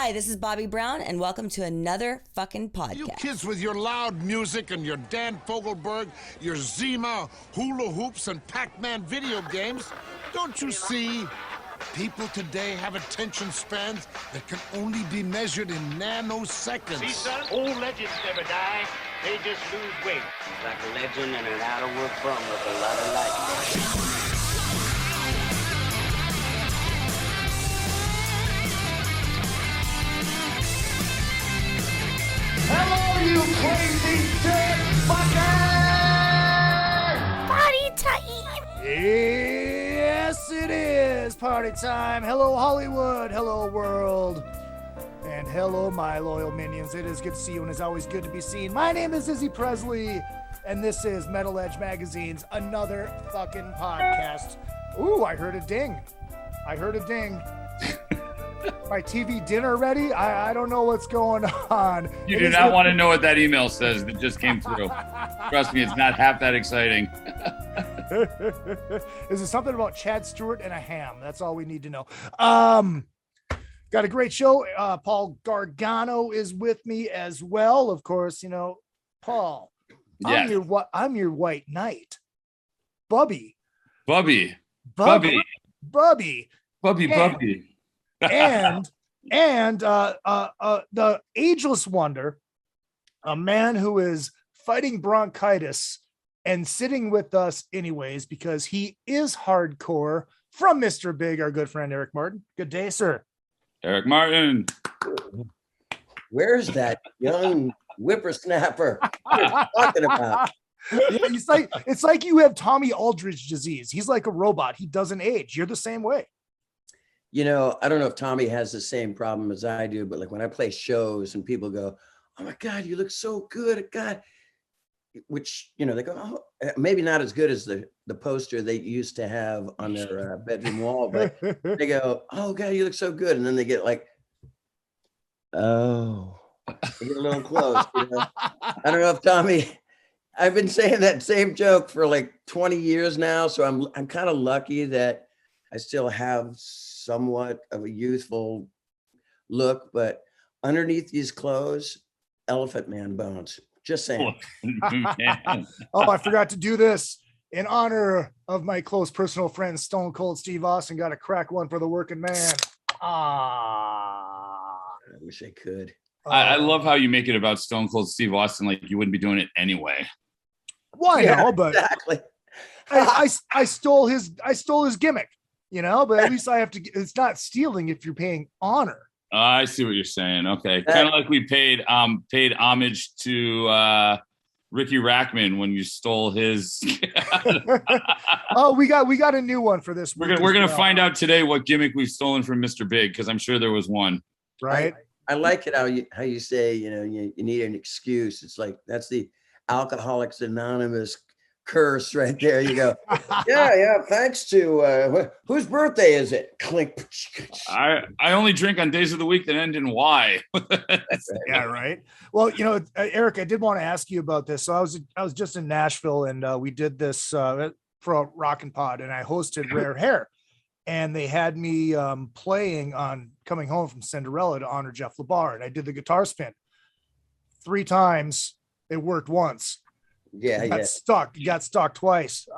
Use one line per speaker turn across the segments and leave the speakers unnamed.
Hi, this is Bobby Brown, and welcome to another fucking podcast.
You kids with your loud music and your Dan Fogelberg, your Zima, hula hoops, and Pac-Man video games, don't you see? People today have attention spans that can only be measured in nanoseconds.
See, son, old legends never die. They just lose weight.
Like a legend and an out-of-work bum with a lot of life.
Hello, you crazy dirt fucker!
Party time!
Yes, it is party time. Hello, Hollywood. Hello, world. And hello, my loyal minions. It is good to see you, and it's always good to be seen. My name is Izzy Presley, and this is Metal Edge Magazine's another fucking podcast. Ooh, I heard a ding. My TV dinner ready? I don't know what's going on.
You do not want to know what that email says that just came through. Trust me, it's not half that exciting.
Is it something about Chad Stewart and a ham? That's all we need to know. Got a great show. Paul Gargano is with me as well. Of course, you know, Paul.
Yes.
I'm your white knight. Bubby.
Bubby.
And the ageless wonder, a man who is fighting bronchitis and sitting with us anyways because he is hardcore, from Mr. Big, our good friend Eric Martin. Good day, sir.
Eric Martin.
Where's that young whippersnapper? What are you talking about?
Yeah, it's like you have Tommy Aldridge disease. He's like a robot. He doesn't age. You're the same way.
You know, I don't know if Tommy has the same problem as I do, but like when I play shows and people go, "Oh my God, you look so good, God," which, you know, they go, "Oh, maybe not as good as the poster they used to have on their bedroom wall," but they go, "Oh God, you look so good," and then they get like, "Oh," they get a little close. You know? I don't know if Tommy. I've been saying that same joke for like 20 years now, so I'm kind of lucky that I still have somewhat of a youthful look, but underneath these clothes, elephant man bones. Just saying.
Oh, I forgot to do this in honor of my close personal friend, Stone Cold Steve Austin. Got to crack one for the working man.
I wish I could.
I love how you make it about Stone Cold Steve Austin like you wouldn't be doing it anyway.
Well,
Yeah,
no, but
exactly.
I stole his gimmick, you know, but at least I have to, it's not stealing if you're paying honor.
I see what you're saying. Okay. Kind of like we paid homage to Ricky Rackman when you stole his.
Oh, we got a new one for this.
We're gonna find out today what gimmick we've stolen from Mr. Big, because I'm sure there was one.
Right.
I like it how you say, you know, you need an excuse. It's like, that's the Alcoholics Anonymous curse right there. You go, yeah, thanks to whose birthday is it? Clink.
I only drink on days of the week that end in Y.
Yeah, right. Well, you know, Eric, I did want to ask you about this. So I was just in Nashville, and we did this for a Rockin' Pod, and I hosted Rare Hair, and they had me playing on Coming Home from Cinderella to honor Jeff LeBar, and I did the guitar spin 3 times. It worked once.
Yeah,
got stuck. You got stuck twice.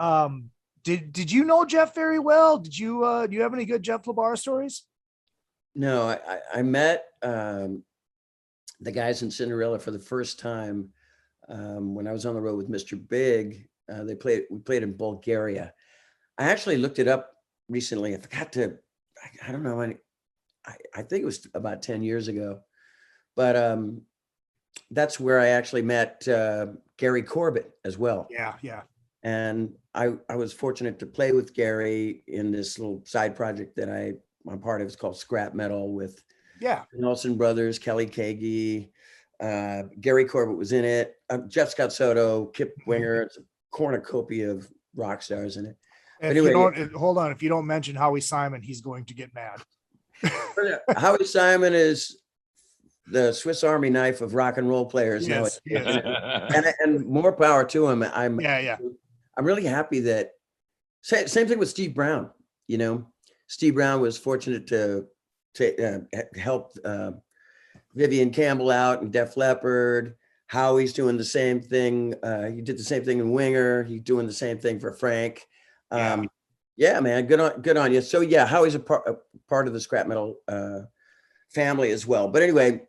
Did you know Jeff very well? Did you do you have any good Jeff LeBar stories?
No, I met the guys in Cinderella for the first time when I was on the road with Mr. Big. We played in Bulgaria. I actually looked it up recently. I forgot to. I don't know. I think it was about 10 years ago, but that's where I actually met Gary Corbett as well.
Yeah.
And I was fortunate to play with Gary in this little side project that I'm part of. It's called Scrap Metal with Nelson Brothers, Kelly Kagi, Gary Corbett was in it. Jeff Scott Soto, Kip Winger. It's a cornucopia of rock stars in it.
If
anyway,
hold on. If you don't mention Howie Simon, he's going to get mad.
Howie Simon is the Swiss Army knife of rock and roll players.
Yes.
And more power to him. I'm really happy that same thing with Steve Brown. You know, Steve Brown was fortunate to help Vivian Campbell out and Def Leppard. Howie's doing the same thing. He did the same thing in Winger. He's doing the same thing for Frank. Yeah, man, good on you. So yeah, Howie's a part of the scrap metal family as well. But anyway,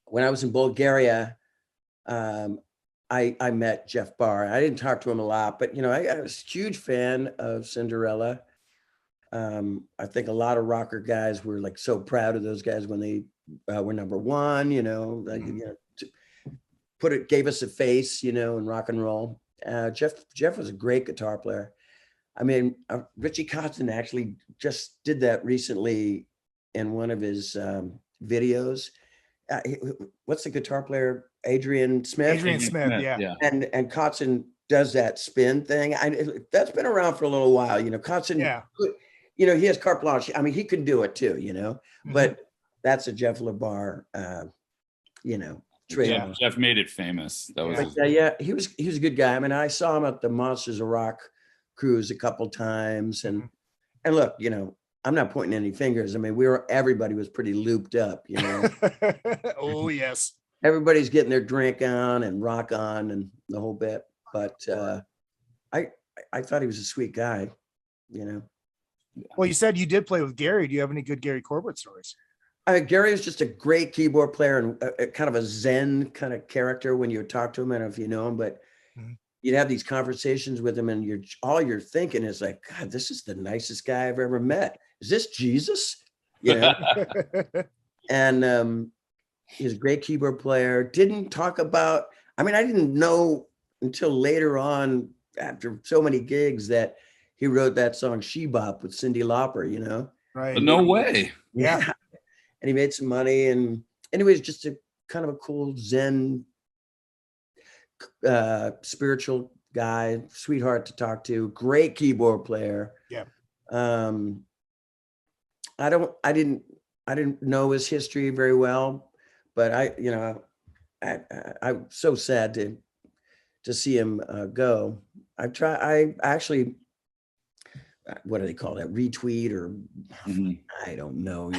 when I was in Bulgaria, I met Jeff Barr. I didn't talk to him a lot, but I was a huge fan of Cinderella. I think a lot of rocker guys were like so proud of those guys when they were number one. Gave us a face, in rock and roll. Jeff was a great guitar player. I mean, Richie Kotzen actually just did that recently in one of his videos. What's the guitar player? Adrian Smith.
Adrian Smith, yeah.
And Kotzen does that spin thing. That's been around for a little while. Kotzen, he has carte blanche. I mean, he can do it too, but that's a Jeff LaBar, trade.
Jeff made it famous. That was
he was a good guy. I mean, I saw him at the Monsters of Rock cruise a couple times, and look, I'm not pointing any fingers. I mean, everybody was pretty looped up,
Oh yes.
Everybody's getting their drink on and rock on and the whole bit. But I thought he was a sweet guy,
Well, you said you did play with Gary. Do you have any good Gary Corbett stories?
Gary is just a great keyboard player and a kind of a Zen kind of character when you talk to him. I don't know if you know him, but you'd have these conversations with him, and all you're thinking is like, God, this is the nicest guy I've ever met. Is this Jesus? And he's a great keyboard player. Didn't talk about, I didn't know until later on, after so many gigs, that he wrote that song She Bop with Cyndi Lauper,
Right.
But no way.
Yeah. And he made some money, and anyways, just a kind of a cool Zen, spiritual guy, sweetheart to talk to, great keyboard player.
Yeah.
I didn't know his history very well, but I'm so sad to see him go. I actually, what do they call that? Retweet or I don't know,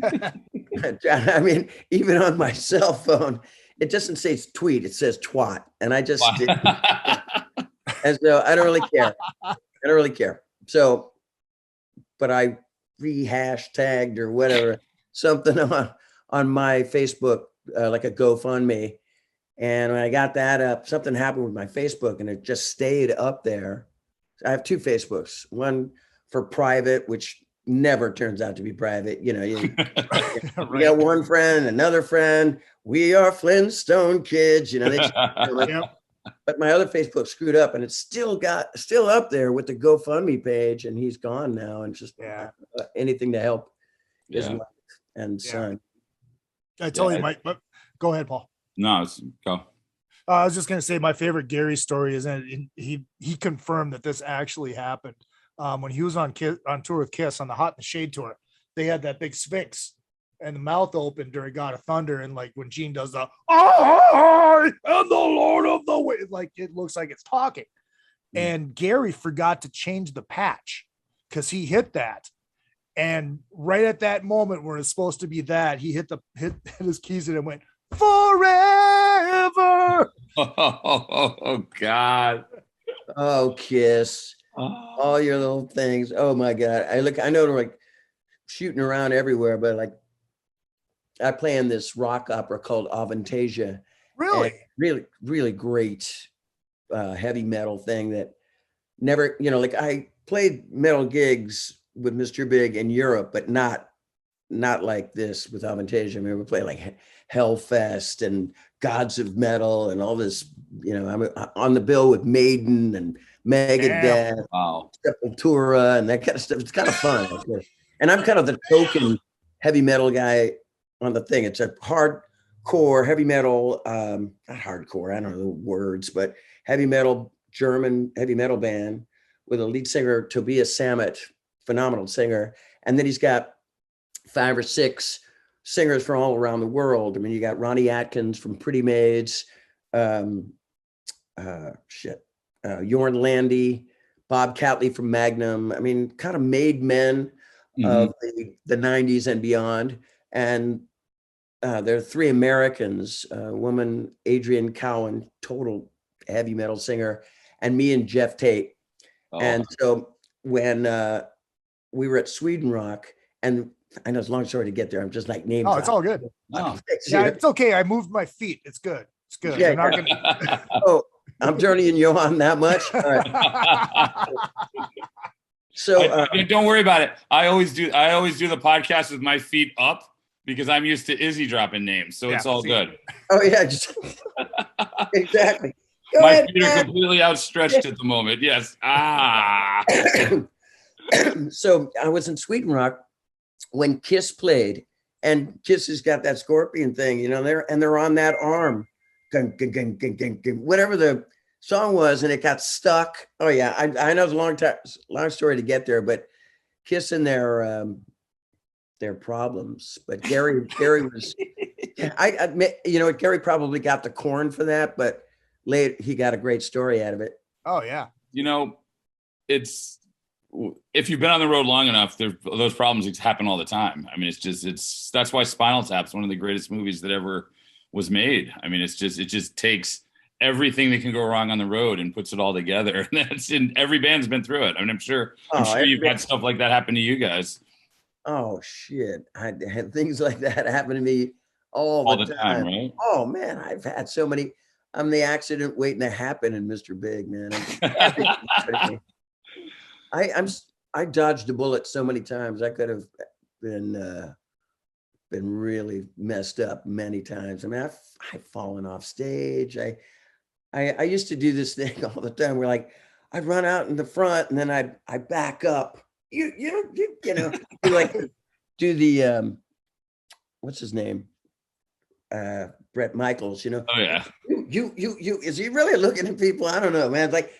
I mean, even on my cell phone, it doesn't say tweet, it says twat. And I just did. And so I don't really care. So, but I re-hashtagged or whatever, something on my Facebook, like a GoFundMe. And when I got that up, something happened with my Facebook and it just stayed up there. I have two Facebooks, one for private, which never turns out to be private. You got one friend, another friend. We are Flintstone kids. But my other Facebook screwed up, and it's still up there with the GoFundMe page, and he's gone now. And just anything to help his wife and son.
I tell you, go ahead, Paul.
No, go.
I was just going to say my favorite Gary story is that he confirmed that this actually happened when he was on tour with Kiss on the Hot in the Shade tour. They had that big Sphinx and the mouth open during God of Thunder, and like when Gene does the I am the Lord of the Wind, like it looks like it's talking. And Gary forgot to change the patch because he hit that, and right at that moment where it's supposed to be that, he hit his keys and it went forever.
Oh God.
Oh, Kiss. All your little things. Oh my God. I know they're like shooting around everywhere, but like I play in this rock opera called Avantasia.
Really?
Really, really great heavy metal thing that never, like I played metal gigs with Mr. Big in Europe, but not like this with Avantasia. I mean, we play like Hellfest and Gods of Metal and all this, I'm on the bill with Maiden and Megadeth, Sepultura and that kind of stuff. It's kind of fun. And I'm kind of the token heavy metal guy on the thing. It's a hardcore heavy metal, not hardcore, I don't know the words, but heavy metal, German heavy metal band with a lead singer, Tobias Sammet, phenomenal singer. And then he's got 5 or 6 singers from all around the world. I mean, you got Ronnie Atkins from Pretty Maids, Jorn Landy, Bob Catley from Magnum. I mean, kind of made men of the 90s and beyond. And there are three Americans, a woman, Adrian Cowan, total heavy metal singer, and me and Jeff Tate.
Oh.
And so when we were at Sweden Rock, and I know it's a long story to get there. I'm just like name.
Oh, it's all good.
Oh.
Yeah, it's okay. I moved my feet. It's good. It's good.
Yeah,
I'm not gonna...
Oh, I'm turning you on that much. All right. So
don't worry about it. I always do the podcast with my feet up because I'm used to Izzy dropping names, so it's all good.
Oh yeah, exactly.
My feet are completely outstretched at the moment. Yes.
So I was in Sweden Rock when Kiss played, and Kiss has got that scorpion thing, you know, they're on that arm, whatever the song was, and it got stuck. Oh yeah, I know it's a long story to get there, but Kiss and their problems. But Gary was, I admit, you know, Gary probably got the corn for that, but later he got a great story out of it.
Oh yeah.
You know, if you've been on the road long enough, those problems happen all the time. I mean, that's why Spinal Tap's one of the greatest movies that ever was made. I mean, it just takes everything that can go wrong on the road and puts it all together. And every band's been through it. I mean, I'm sure you've had stuff like that happen to you guys.
Oh shit. I had things like that happen to me all the time, right? Oh man, I've had so many. I'm the accident waiting to happen in Mr. Big, man. I dodged a bullet so many times. I could have been really messed up many times. I mean, I've fallen off stage. I used to do this thing all the time where like I'd run out in the front and then I back up. You know, like do the what's his name? Brett Michaels, you know.
Oh yeah.
You is he really looking at people? I don't know, man. It's like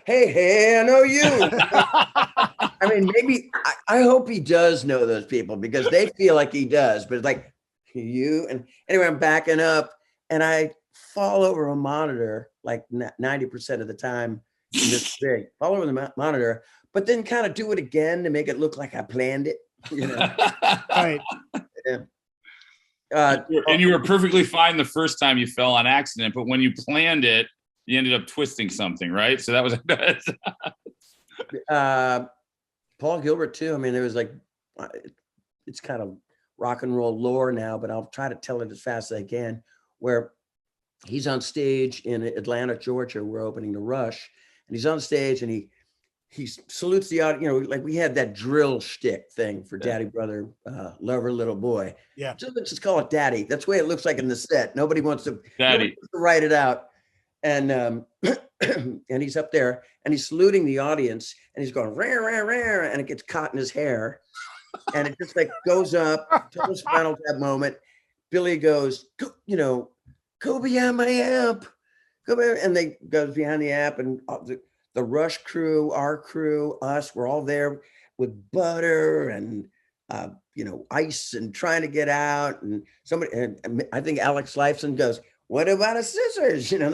hey, I know you. I mean, maybe I hope he does know those people because they feel like he does, but it's like you. And anyway, I'm backing up and I fall over a monitor like 90% of the time in this thing. Fall over the monitor, but then kind of do it again to make it look like I planned it. You know?
Right.
Yeah.
And you were perfectly fine the first time you fell on accident, but when you planned it, you ended up twisting something, right? So that was
Paul Gilbert too. I mean, there was like, it's kind of rock and roll lore now, but I'll try to tell it as fast as I can. Where he's on stage in Atlanta, Georgia. We're opening the Rush, and he's on stage and he salutes the audience. You know, like we had that drill shtick thing for Daddy Brother, Lover Little Boy.
Yeah.
So let's just call it Daddy. That's the way it looks like in the set. Nobody wants to write it out. And and he's up there and he's saluting the audience and he's going rah, rah, rah, and it gets caught in his hair and it just like goes up to the Spinal Tap moment. Billy goes, go behind my amp, and they goes behind the amp and the Rush crew, our crew, us, we're all there with butter and ice and trying to get out. And somebody, and I think Alex Lifeson goes, "What about a scissors?" You know,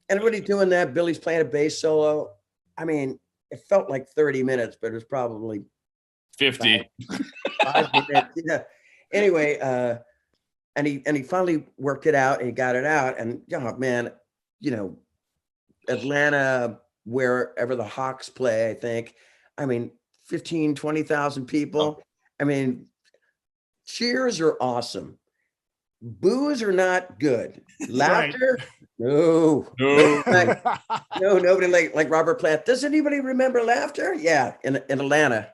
everybody doing that. Billy's playing a bass solo. I mean, it felt like 30 minutes, but it was probably
50.
5 minutes. Yeah. Anyway, and he finally worked it out and he got it out. And oh man, Atlanta, wherever the Hawks play, I think, 20,000 people. I mean, cheers are awesome. Boos are not good. Laughter, no, nobody like Robert Plant. Does anybody remember Laughter? Yeah, in Atlanta.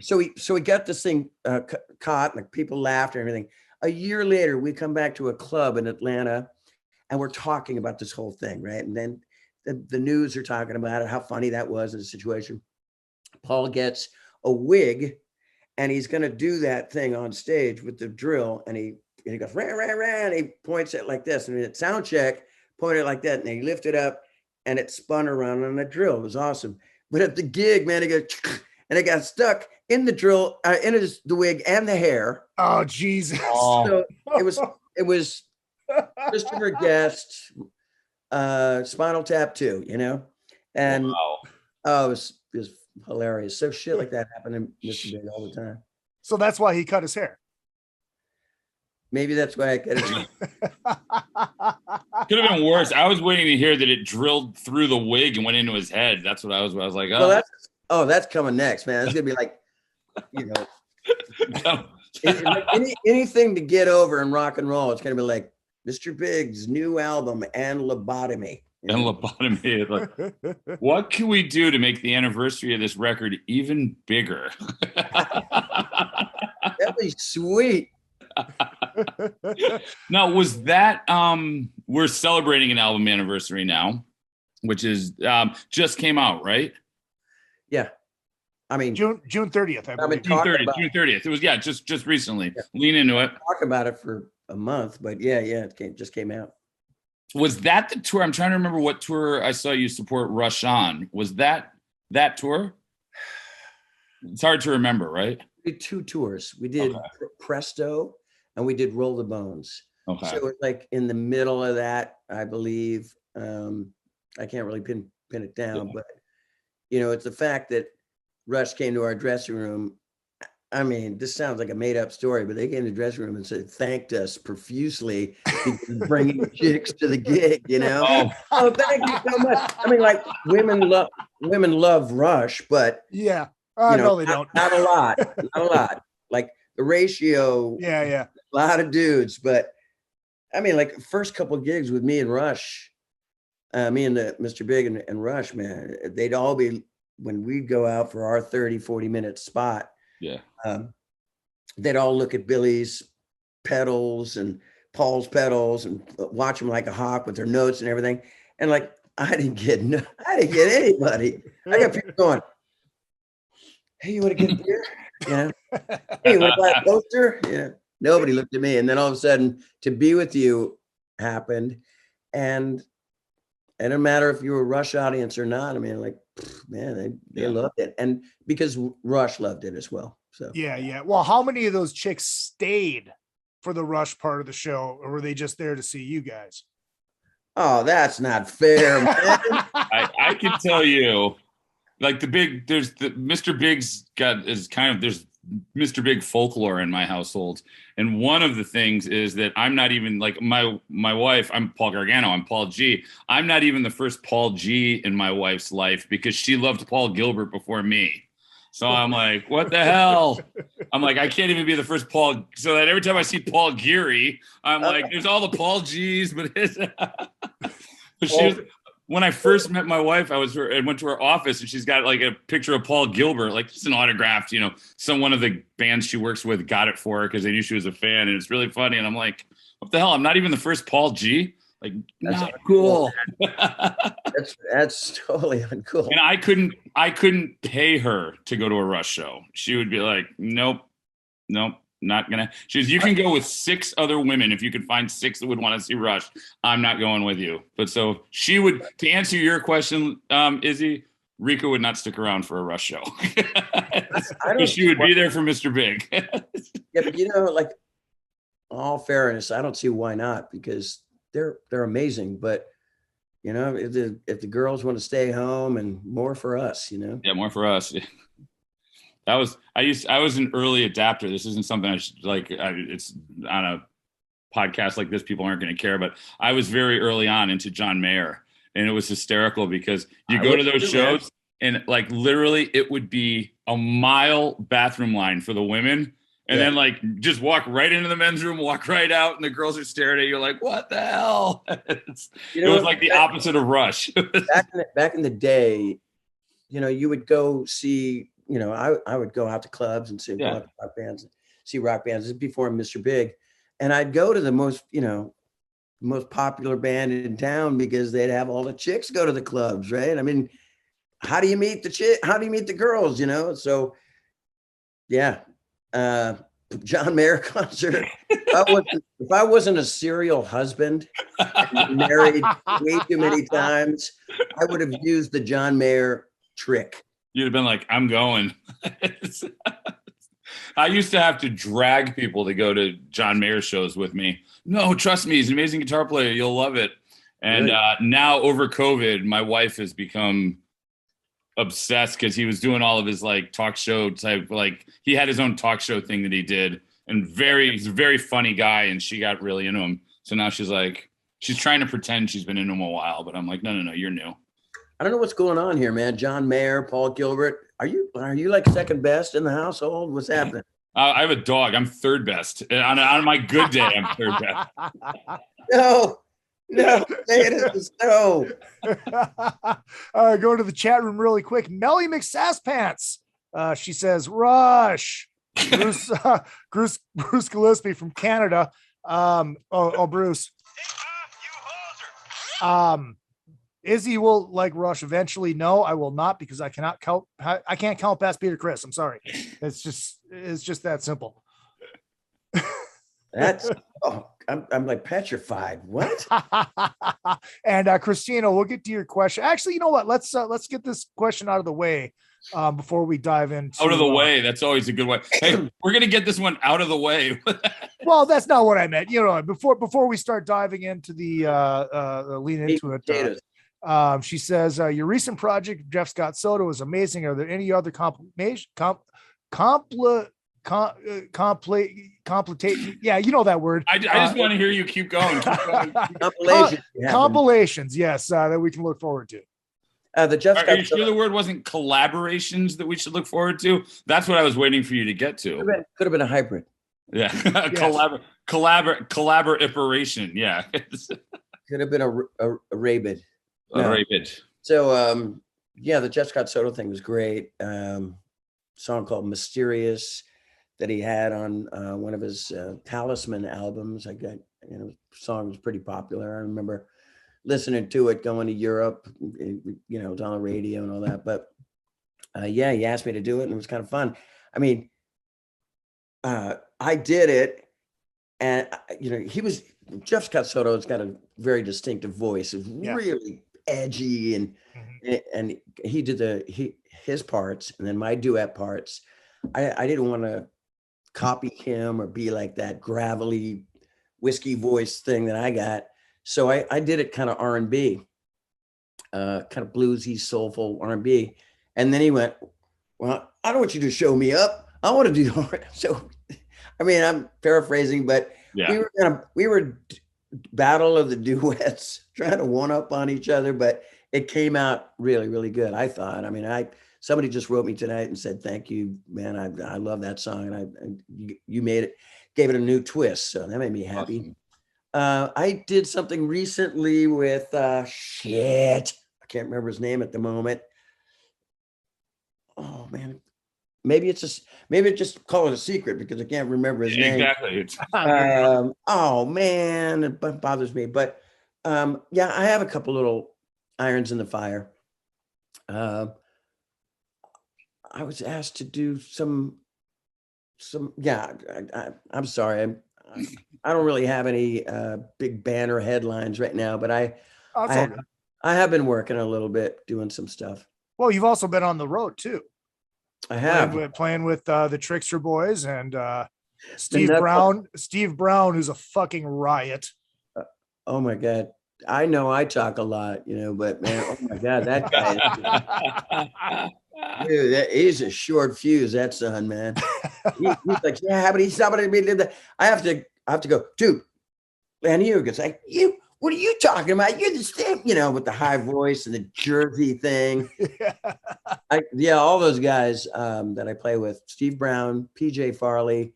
So we got this thing caught, and people laughed and everything. A year later, we come back to a club in Atlanta, and we're talking about this whole thing, right? And then the news are talking about it, how funny that was in the situation. Paul gets a wig, and he's going to do that thing on stage with the drill, and he goes rah, rah, rah, and he points it like this, and at sound check, pointed like that, and he lifted up, and it spun around on the drill. It was awesome. But at the gig, man, it goes, and it got stuck in the drill, in the wig and the hair.
Oh, Jesus!
So it was Christopher Guest, Spinal Tap 2, and wow. It was hilarious. So shit like that happened to Mr. Big all the time.
So that's why he cut his hair.
Maybe that's why I cut it.
Could have been worse. I was waiting to hear that it drilled through the wig and went into his head. That's what I was like, oh.
That's coming next, man. It's gonna be like, you know, anything to get over in rock and roll. It's gonna be like Mr. Big's new album and lobotomy.
And lobotomy. Like, what can we do to make the anniversary of this record even bigger?
That'd be sweet.
Now, was that we're celebrating an album anniversary now, which is just came out, right?
Yeah. I mean
June 30th. I believe.
June 30th. It was just recently.
Yeah.
Lean into it.
Talk about it for a month, but yeah, it just came out.
Was that the tour? I'm trying to remember what tour I saw you support Rush on. Was that tour? It's hard to remember, right?
We did 2 tours. We did Presto and we did Roll the Bones.
Okay.
So it was like in the middle of that, I believe. I can't really pin it down, but you know, it's the fact that Rush came to our dressing room. I mean, this sounds like a made up story, but they came to the dressing room and thanked us profusely for bringing chicks to the gig, you know? Oh, thank you so much. I mean, like women love Rush, but
yeah.
No,
they don't.
Not a lot. Like the ratio.
Yeah.
A lot of dudes, but I mean, like first couple of gigs with me and Rush, me and Mr. Big and Rush, man, they'd all be, when we'd go out for our 30-40 minute spot.
Yeah.
They'd all look at Billy's pedals and Paul's pedals and watch them like a hawk with their notes and everything. And like, I didn't get anybody. I got people going, hey, you want to get a beer? Yeah. Hey, you want to buy a poster? Yeah. Nobody looked at me. And then all of a sudden, To Be With You happened. And it didn't matter if you were a Rush audience or not. I mean, like, man, they loved it. And because Rush loved it as well. So
Yeah. Well, how many of those chicks stayed for the Rush part of the show, or were they just there to see you guys?
Oh, that's not fair, man.
I can tell you, like there's Mr. Big's there's Mr. Big folklore in my household. And one of the things is that I'm not even like my wife, I'm Paul Gargano, I'm Paul G. I'm not even the first Paul G in my wife's life because she loved Paul Gilbert before me. So I'm like, what the hell? I'm like, I can't even be the first Paul. So that every time I see Paul Geary, I'm like, there's all the Paul G's, but when I first met my wife, I went to her office and she's got like a picture of Paul Gilbert, like just an autographed, you know, one of the bands she works with got it for her because they knew she was a fan. And it's really funny. And I'm like, what the hell? I'm not even the first Paul G. Like,
that's
not
cool. that's totally uncool.
And I couldn't pay her to go to a Rush show. She would be like, nope, not gonna. She goes, you can go with 6 other women if you could find 6 that would want to see Rush. I'm not going with you. But so she would, to answer your question, Izzy, Rika would not stick around for a Rush show. She would be there for Mr. Big.
Yeah, but you know, like, all fairness, I don't see why not, because they're amazing. But you know, if the girls want to stay home, and more for us, you know.
Yeah, more for us. I was an early adapter. This isn't something I should it's on a podcast like this, people aren't going to care, but I was very early on into John Mayer, and it was hysterical because you go to those shows and like literally it would be a mile bathroom line for the women. And then like just walk right into the men's room, walk right out, and the girls are staring at you like, what the hell? It was like the opposite of Rush.
back in the day, you know, you would go see, you know, I would go out to clubs and see rock bands. This is before Mr. Big. And I'd go to the most popular band in town because they'd have all the chicks go to the clubs, right? I mean, how do you meet the girls, you know? So yeah. John Mayer concert. If I wasn't a serial husband and married way too many times, I would have used the John Mayer trick.
You'd have been like, I'm going. I used to have to drag people to go to John Mayer shows with me. No, trust me, he's an amazing guitar player. You'll love it. And now over COVID, my wife has become obsessed because he was doing all of his like talk show type, like he had his own talk show thing that he did, and he's a very funny guy, and she got really into him. So now she's trying to pretend she's been into him a while, but I'm like, no, you're new.
I don't know what's going on here, man. John Mayer, Paul Gilbert. Are you like second best in the household? What's happening?
I have a dog. I'm third best. On my good day, I'm third best.
No, say it is no.
All right, go to the chat room really quick. Melly McSasspants. She says, Rush. Bruce Gillespie from Canada. Bruce. Izzy will like Rush eventually. No, I will not, because I can't count past Peter Criss. I'm sorry. It's just that simple.
I'm like petrified. What?
And Christina, we'll get to your question. Actually, you know what? Let's get this question out of the way before we dive into
out of the way. That's always a good way. Hey, we're gonna get this one out of the way.
Well, that's not what I meant. You know, before we start diving into the lean into it. She says, your recent project, Jeff Scott Soto, is amazing. Are there any other yeah, you know that word.
I just want to hear you keep going.
Compilations, yes, that we can look forward to.
The Jeff
Are you sure the word wasn't collaborations that we should look forward to? That's what I was waiting for you to get to.
Could have been a hybrid.
Yeah, yes. Collaboration. Yeah,
could have been a rabid.
No. Rabid.
So the Jeff Scott Soto thing was great. Song called Mysterious that he had on one of his Talisman albums. Song was pretty popular. I remember listening to it going to Europe, it was on the radio and all that. But he asked me to do it, and it was kind of fun. I mean, I did it, and Jeff Scott Soto has got a very distinctive voice. It's really edgy, and he did his parts, and then my duet parts. I didn't want to copy him or be like that gravelly whiskey voice thing that I got. So I did it kind of R&B, kind of bluesy, soulful R&B. And then he went, well, I don't want you to show me up. I want to do so. I mean, I'm paraphrasing, but we were battle of the duets, trying to one up on each other, but it came out really, really good. I thought. I mean, somebody just wrote me tonight and said, "Thank you, man. I love that song, and you made it, gave it a new twist." So that made me happy. Awesome. I did something recently with I can't remember his name at the moment. Oh man, maybe just call it a secret because I can't remember his name.
Exactly.
Oh man, it bothers me. But I have a couple little irons in the fire. I was asked to do some. I'm sorry. I don't really have any big banner headlines right now, but I have been working a little bit, doing some stuff.
Well, you've also been on the road too.
I have
playing with the Trickster Boys and Steve Brown. Steve Brown, who's a fucking riot.
Oh my God. I know I talk a lot, but man, oh my God, that guy. Dude, he's a short fuse, that son, man. He's like, yeah, but somebody did that. I have to go, dude. And he gets like, what are you talking about? You're the same, with the high voice and the Jersey thing. All those guys that I play with, Steve Brown, PJ Farley,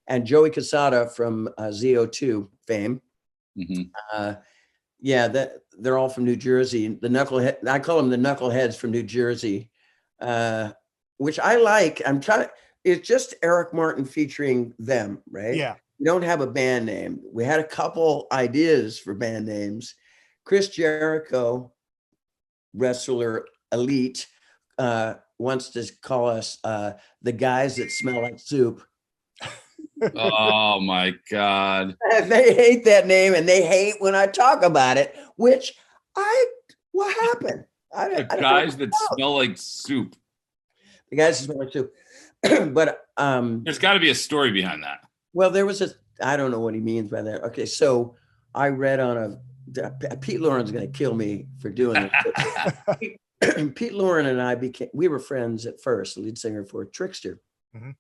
and Joey Casada from ZO2 fame. Mm-hmm. They're all from New Jersey. The knucklehead, I call them the knuckleheads from New Jersey. Which I like. It's just Eric Martin featuring them, right?
Yeah.
We don't have a band name. We had a couple ideas for band names. Chris Jericho, wrestler elite, wants to call us the guys that smell like soup.
Oh my God.
They hate that name, and they hate when I talk about it, what happened?
The guys that smell like soup.
The guys that smell like soup. But
there's got to be a story behind that.
Well, there was I don't know what he means by that. Okay, so I read on Pete Lauren's going to kill me for doing it. Pete Lauren and I we were friends at first, the lead singer for Trickster.
Mhm.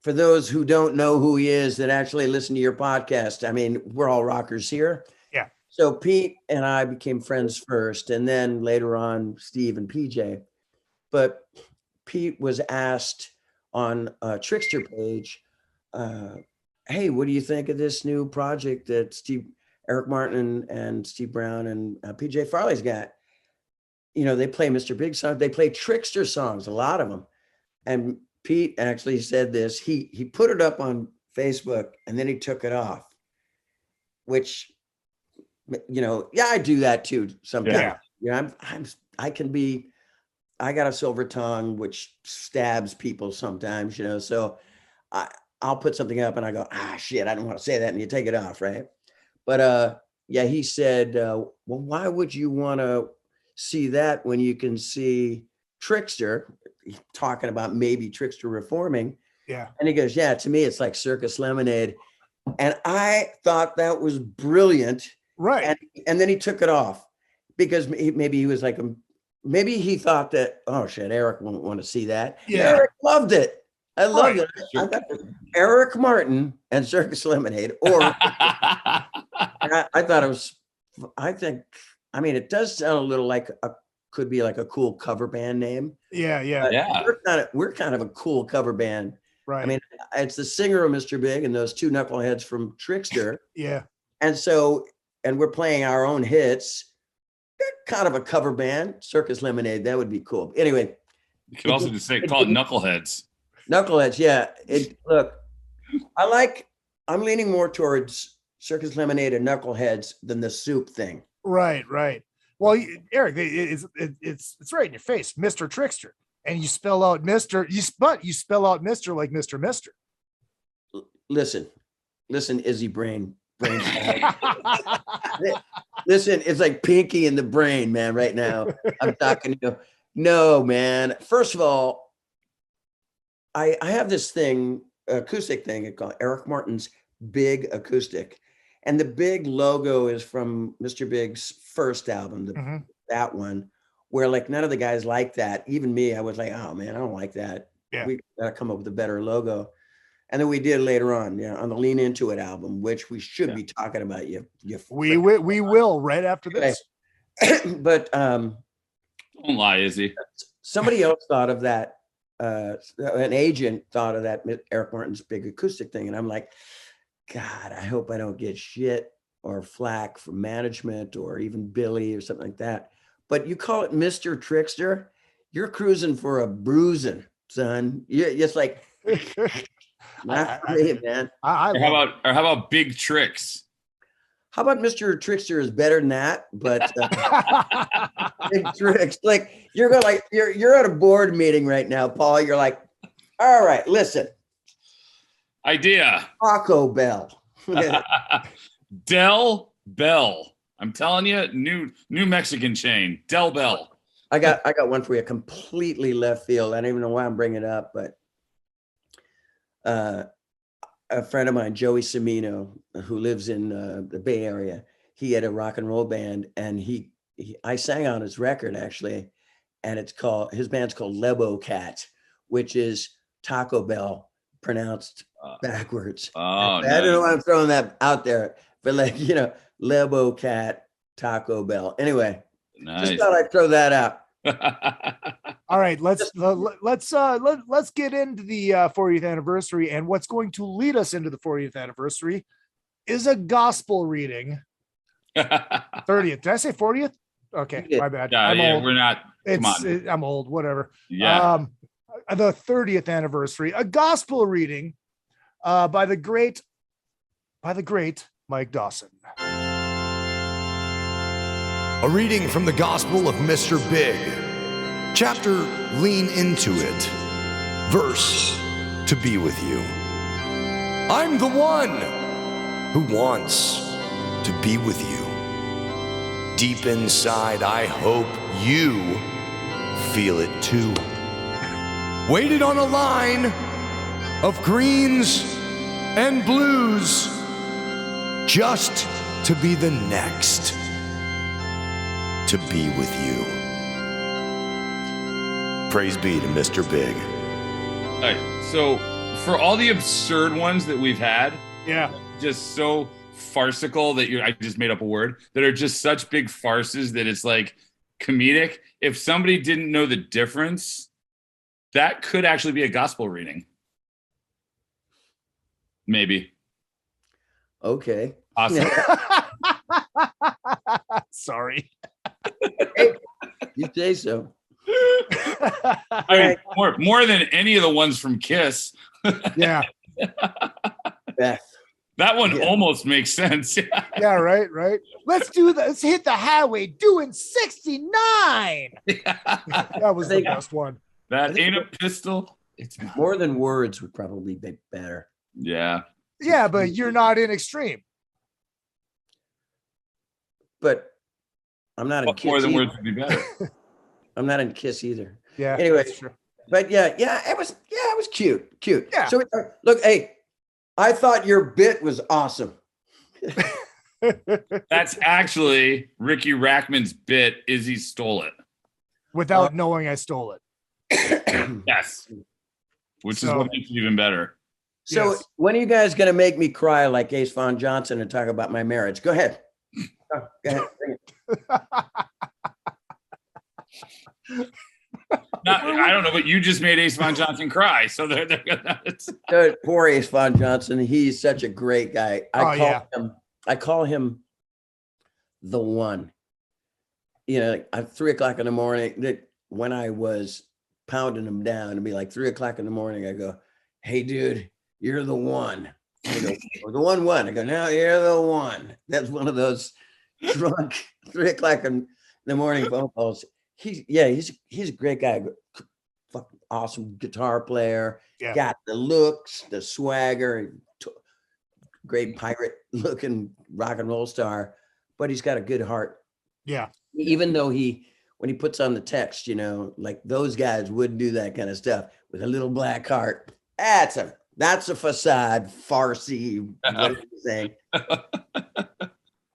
For those who don't know who he is that actually listen to your podcast, I mean, we're all rockers here.
Yeah.
So Pete and I became friends first, and then later on, Steve and PJ. But Pete was asked on a Trickster page, hey, what do you think of this new project that Eric Martin and Steve Brown and PJ Farley's got? You know, they play Mr. Big songs. They play Trickster songs, a lot of them. And Pete actually said this. He put it up on Facebook and then he took it off, which, you know, yeah, I do that too sometimes.
Yeah.
Yeah, I got a silver tongue, which stabs people sometimes, you know. So I'll put something up and I go, shit, I don't want to say that. And you take it off, right? But yeah, he said, well, why would you want to see that when you can see Trickster, talking about maybe Trickster reforming?
Yeah.
And he goes, yeah, to me, it's like Circus Lemonade. And I thought that was brilliant.
Right.
And then he took it off because maybe he was like, maybe he thought that, oh shit, Eric won't want to see that.
Yeah.
Eric loved it. I loved
Right.
it. I got Eric Martin and Circus Lemonade, or I thought it was, I mean, it does sound a little like could be like a cool cover band name.
Yeah. Yeah.
Yeah.
We're kind of a cool cover band.
Right.
I mean, it's the singer of Mr. Big and those two knuckleheads from Trickster.
Yeah.
And so, and we're playing our own hits. Kind of a cover band, Circus Lemonade. That would be cool. Anyway,
You could also just call it Knuckleheads.
Knuckleheads. Yeah. Look, I'm leaning more towards Circus Lemonade and Knuckleheads than the soup thing.
Right. Right. Well, Eric, it's right in your face, Mr. Trickster, and you spell out Mr. You spell out Mr. like Mr. Mister.
Listen, Izzy brain. Listen, it's like Pinky in the brain, man. Right now, I'm talking to you. No, man. First of all, I have this thing, acoustic thing called Eric Martin's Big Acoustic, and the Big logo is from Mr. Big's first album, that one, where like none of the guys like that. Even me, I was like, oh man, I don't like that.
Yeah.
We gotta come up with a better logo. And then we did later on, on the Lean Into It album, which we should be talking about.
We will right after this.
But
Don't lie, Izzy.
somebody else thought of that. An agent thought of that Eric Martin's Big Acoustic thing, and I'm like, God, I hope I don't get shit or flack from management or even Billy or something like that. But you call it Mr. Trickster, you're cruising for a bruising, son. You're just like. Not for me, man.
Or how about Big Tricks?
How about Mr. Trickster is better than that, but Big Tricks. Like you're at a board meeting right now, Paul. You're like, all right, listen.
Idea.
Taco Bell.
Del Bell. I'm telling you, new Mexican chain. Del Bell.
I got one for you, completely left field. I don't even know why I'm bringing it up, but a friend of mine, Joey Cimino, who lives in the Bay Area, he had a rock and roll band, and I sang on his record actually, and his band's called Lebo Cat, which is Taco Bell pronounced backwards.
Oh,
I don't know why I'm throwing that out there, but like Lebo Cat, Taco Bell. Anyway, just thought I'd throw that out.
All right, let's get into the 40th anniversary, and what's going to lead us into the 40th anniversary is a gospel reading. 30th. Did I say 40th? Okay, my bad. I'm old.
We're not. Come on.
I'm old. Whatever.
Yeah.
The 30th anniversary, a gospel reading by the great Mike Dawson.
A reading from the Gospel of Mr. Big. Chapter, lean into it. Verse, to be with you. I'm the one who wants to be with you. Deep inside, I hope you feel it too. Waited on a line of greens and blues just to be the next to be with you. Praise be to Mr. Big.
All right. So for all the absurd ones that we've had,
Yeah.
just so farcical that I just made up a word, that are just such big farces that it's like comedic. If somebody didn't know the difference, that could actually be a gospel reading. Maybe.
Okay.
Awesome.
Sorry.
You say so.
I mean, more than any of the ones from Kiss.
Yeah.
Beth.
That one
Yeah.
almost makes sense.
Yeah, right. Let's hit the highway doing 69. That was the best one.
That ain't a pistol. It's
More than words would probably be better.
Yeah.
Yeah, but you're not in extreme.
But I'm not in
What
Kiss
more than
either.
words would be better.
I'm not in Kiss either.
Yeah.
Anyway,
that's true.
but it was cute.
Yeah.
So look, hey, I thought your bit was awesome.
That's actually Ricky Rackman's bit. Izzy stole it.
Without knowing I stole it.
Yes. Which is
So-
what makes it even better.
So
Yes.
when are you guys going to make me cry like Ace Von Johnson and talk about my marriage? Go ahead. Go ahead. Bring it.
I don't know, but you just made Ace Von Johnson cry. So
Poor Ace Von Johnson. He's such a great guy. I call him the one. You know, at 3 o'clock in the morning, that when I was pounding him down, it'd be like 3 o'clock in the morning. I go, "Hey, dude, you're the one." I go, "Or the one." I go, "No, you're the one." That's one of those drunk 3 o'clock in the morning phone calls. He's a great guy. Fucking awesome guitar player.
Yeah.
Got the looks, the swagger, great pirate looking rock and roll star, but he's got a good heart.
Yeah.
Even though when he puts on the text, you know, like those guys wouldn't do that kind of stuff with a little black heart. That's a facade, farcy, what are you saying?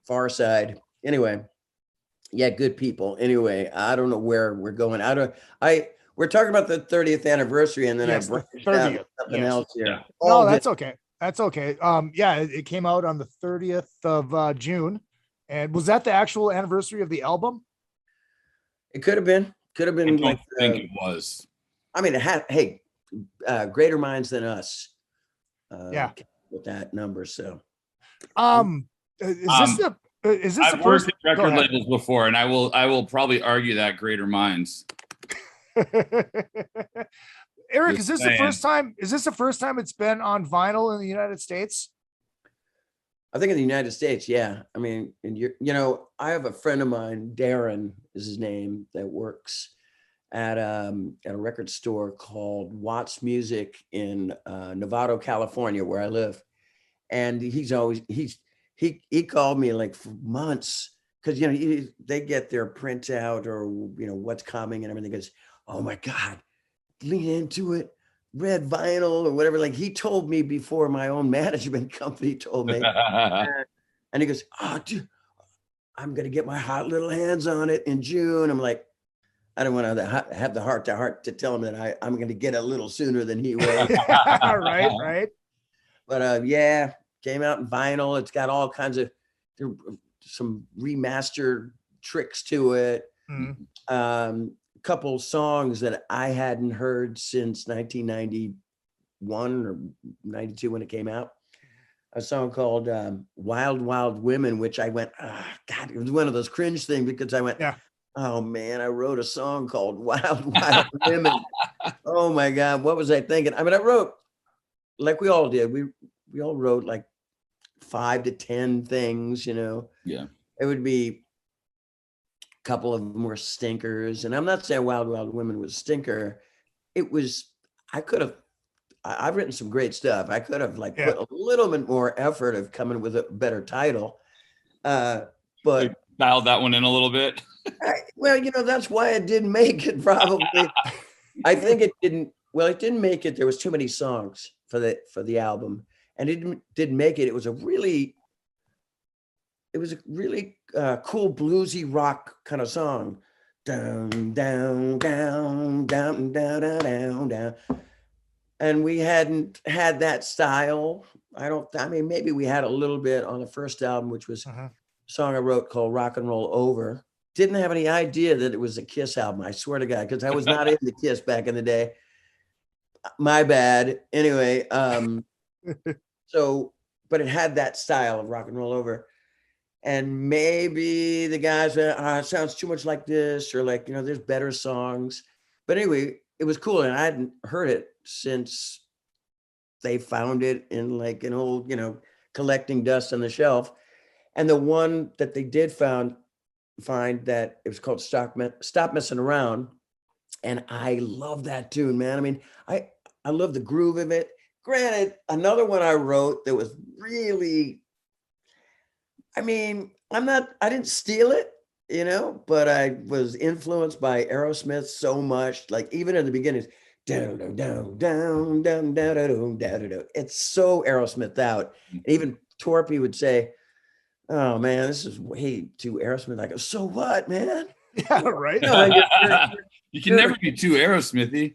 Far side. Anyway, yeah, good people. Anyway, I don't know where we're going. We're talking about the 30th anniversary, and then
Yes,
I
the
branched out
30th,
something
yes.
else here.
Yeah.
No, that's okay. That's okay. Yeah, it came out on the 30th of June. And was that the actual anniversary of the album?
It could have been. Could have
I
been
don't
like.
think it was.
I mean, it had. Hey, greater minds than us.
Yeah.
With that number, so.
Is this
I've
the
worked
first
at
go
record
ahead.
labels before, and I will probably argue that greater minds.
Eric,
Just
is this
saying.
the first time? Is this the first time it's been on vinyl in the United States?
I think in the United States, yeah. I mean, I have a friend of mine, Darren is his name, that works at a record store called Watts Music in Novato, California, where I live. And he called me like for months because they get their printout or what's coming and everything. Goes, "Oh my God, lean into it, red vinyl or whatever." Like he told me before my own management company told me. And he goes, "Oh, dude, I'm going to get my hot little hands on it in June." I'm like, I don't want to have the heart to heart to tell him that I'm going to get it a little sooner than he will.
Right.
But yeah, came out in vinyl. It's got all kinds of some remastered tricks to it.
Mhm.
Couple songs that I hadn't heard since 1991 or 92 when it came out. A song called Wild Wild Women, which I went, God, it was one of those cringe things because I went,
Yeah.
Oh man, I wrote a song called Wild Wild Women. Oh my God, what was I thinking? I mean, I wrote, like we all did, we all wrote like 5 to 10 things,
Yeah.
It would be a couple of them were stinkers. And I'm not saying Wild Wild Women was a stinker. I've written some great stuff. I could have put a little bit more effort of coming with a better title. But
Dialed that one in a little bit.
that's why it didn't make it probably. I think it didn't make it. There was too many songs for the album, and it didn't make it. It was a really cool bluesy rock kind of song. down, down, down, down, down, down, down, down. And we hadn't had that style. I mean, maybe we had a little bit on the first album, which was a song I wrote called Rock and Roll Over. Didn't have any idea that it was a Kiss album, I swear to God, because I was not into Kiss back in the day. My bad. Anyway, so, but it had that style of Rock and Roll Over. And maybe the guys went, it sounds too much like this, or like, there's better songs. But anyway, it was cool. And I hadn't heard it since they found it in like an old, collecting dust on the shelf. And the one that they did find that it was called Stop Messing Around. And I love that tune, man. I mean, I love the groove of it. Granted, another one I wrote that was really, I mean, I didn't steal it, but I was influenced by Aerosmith so much. Like even in the beginnings, down, down, down, down, down, down, down, down, down. It's so Aerosmith out. And even Torpy would say, "Oh man, this is way too Aerosmith." I go, "So what, man?"
Yeah, right.
You can never be too Aerosmithy,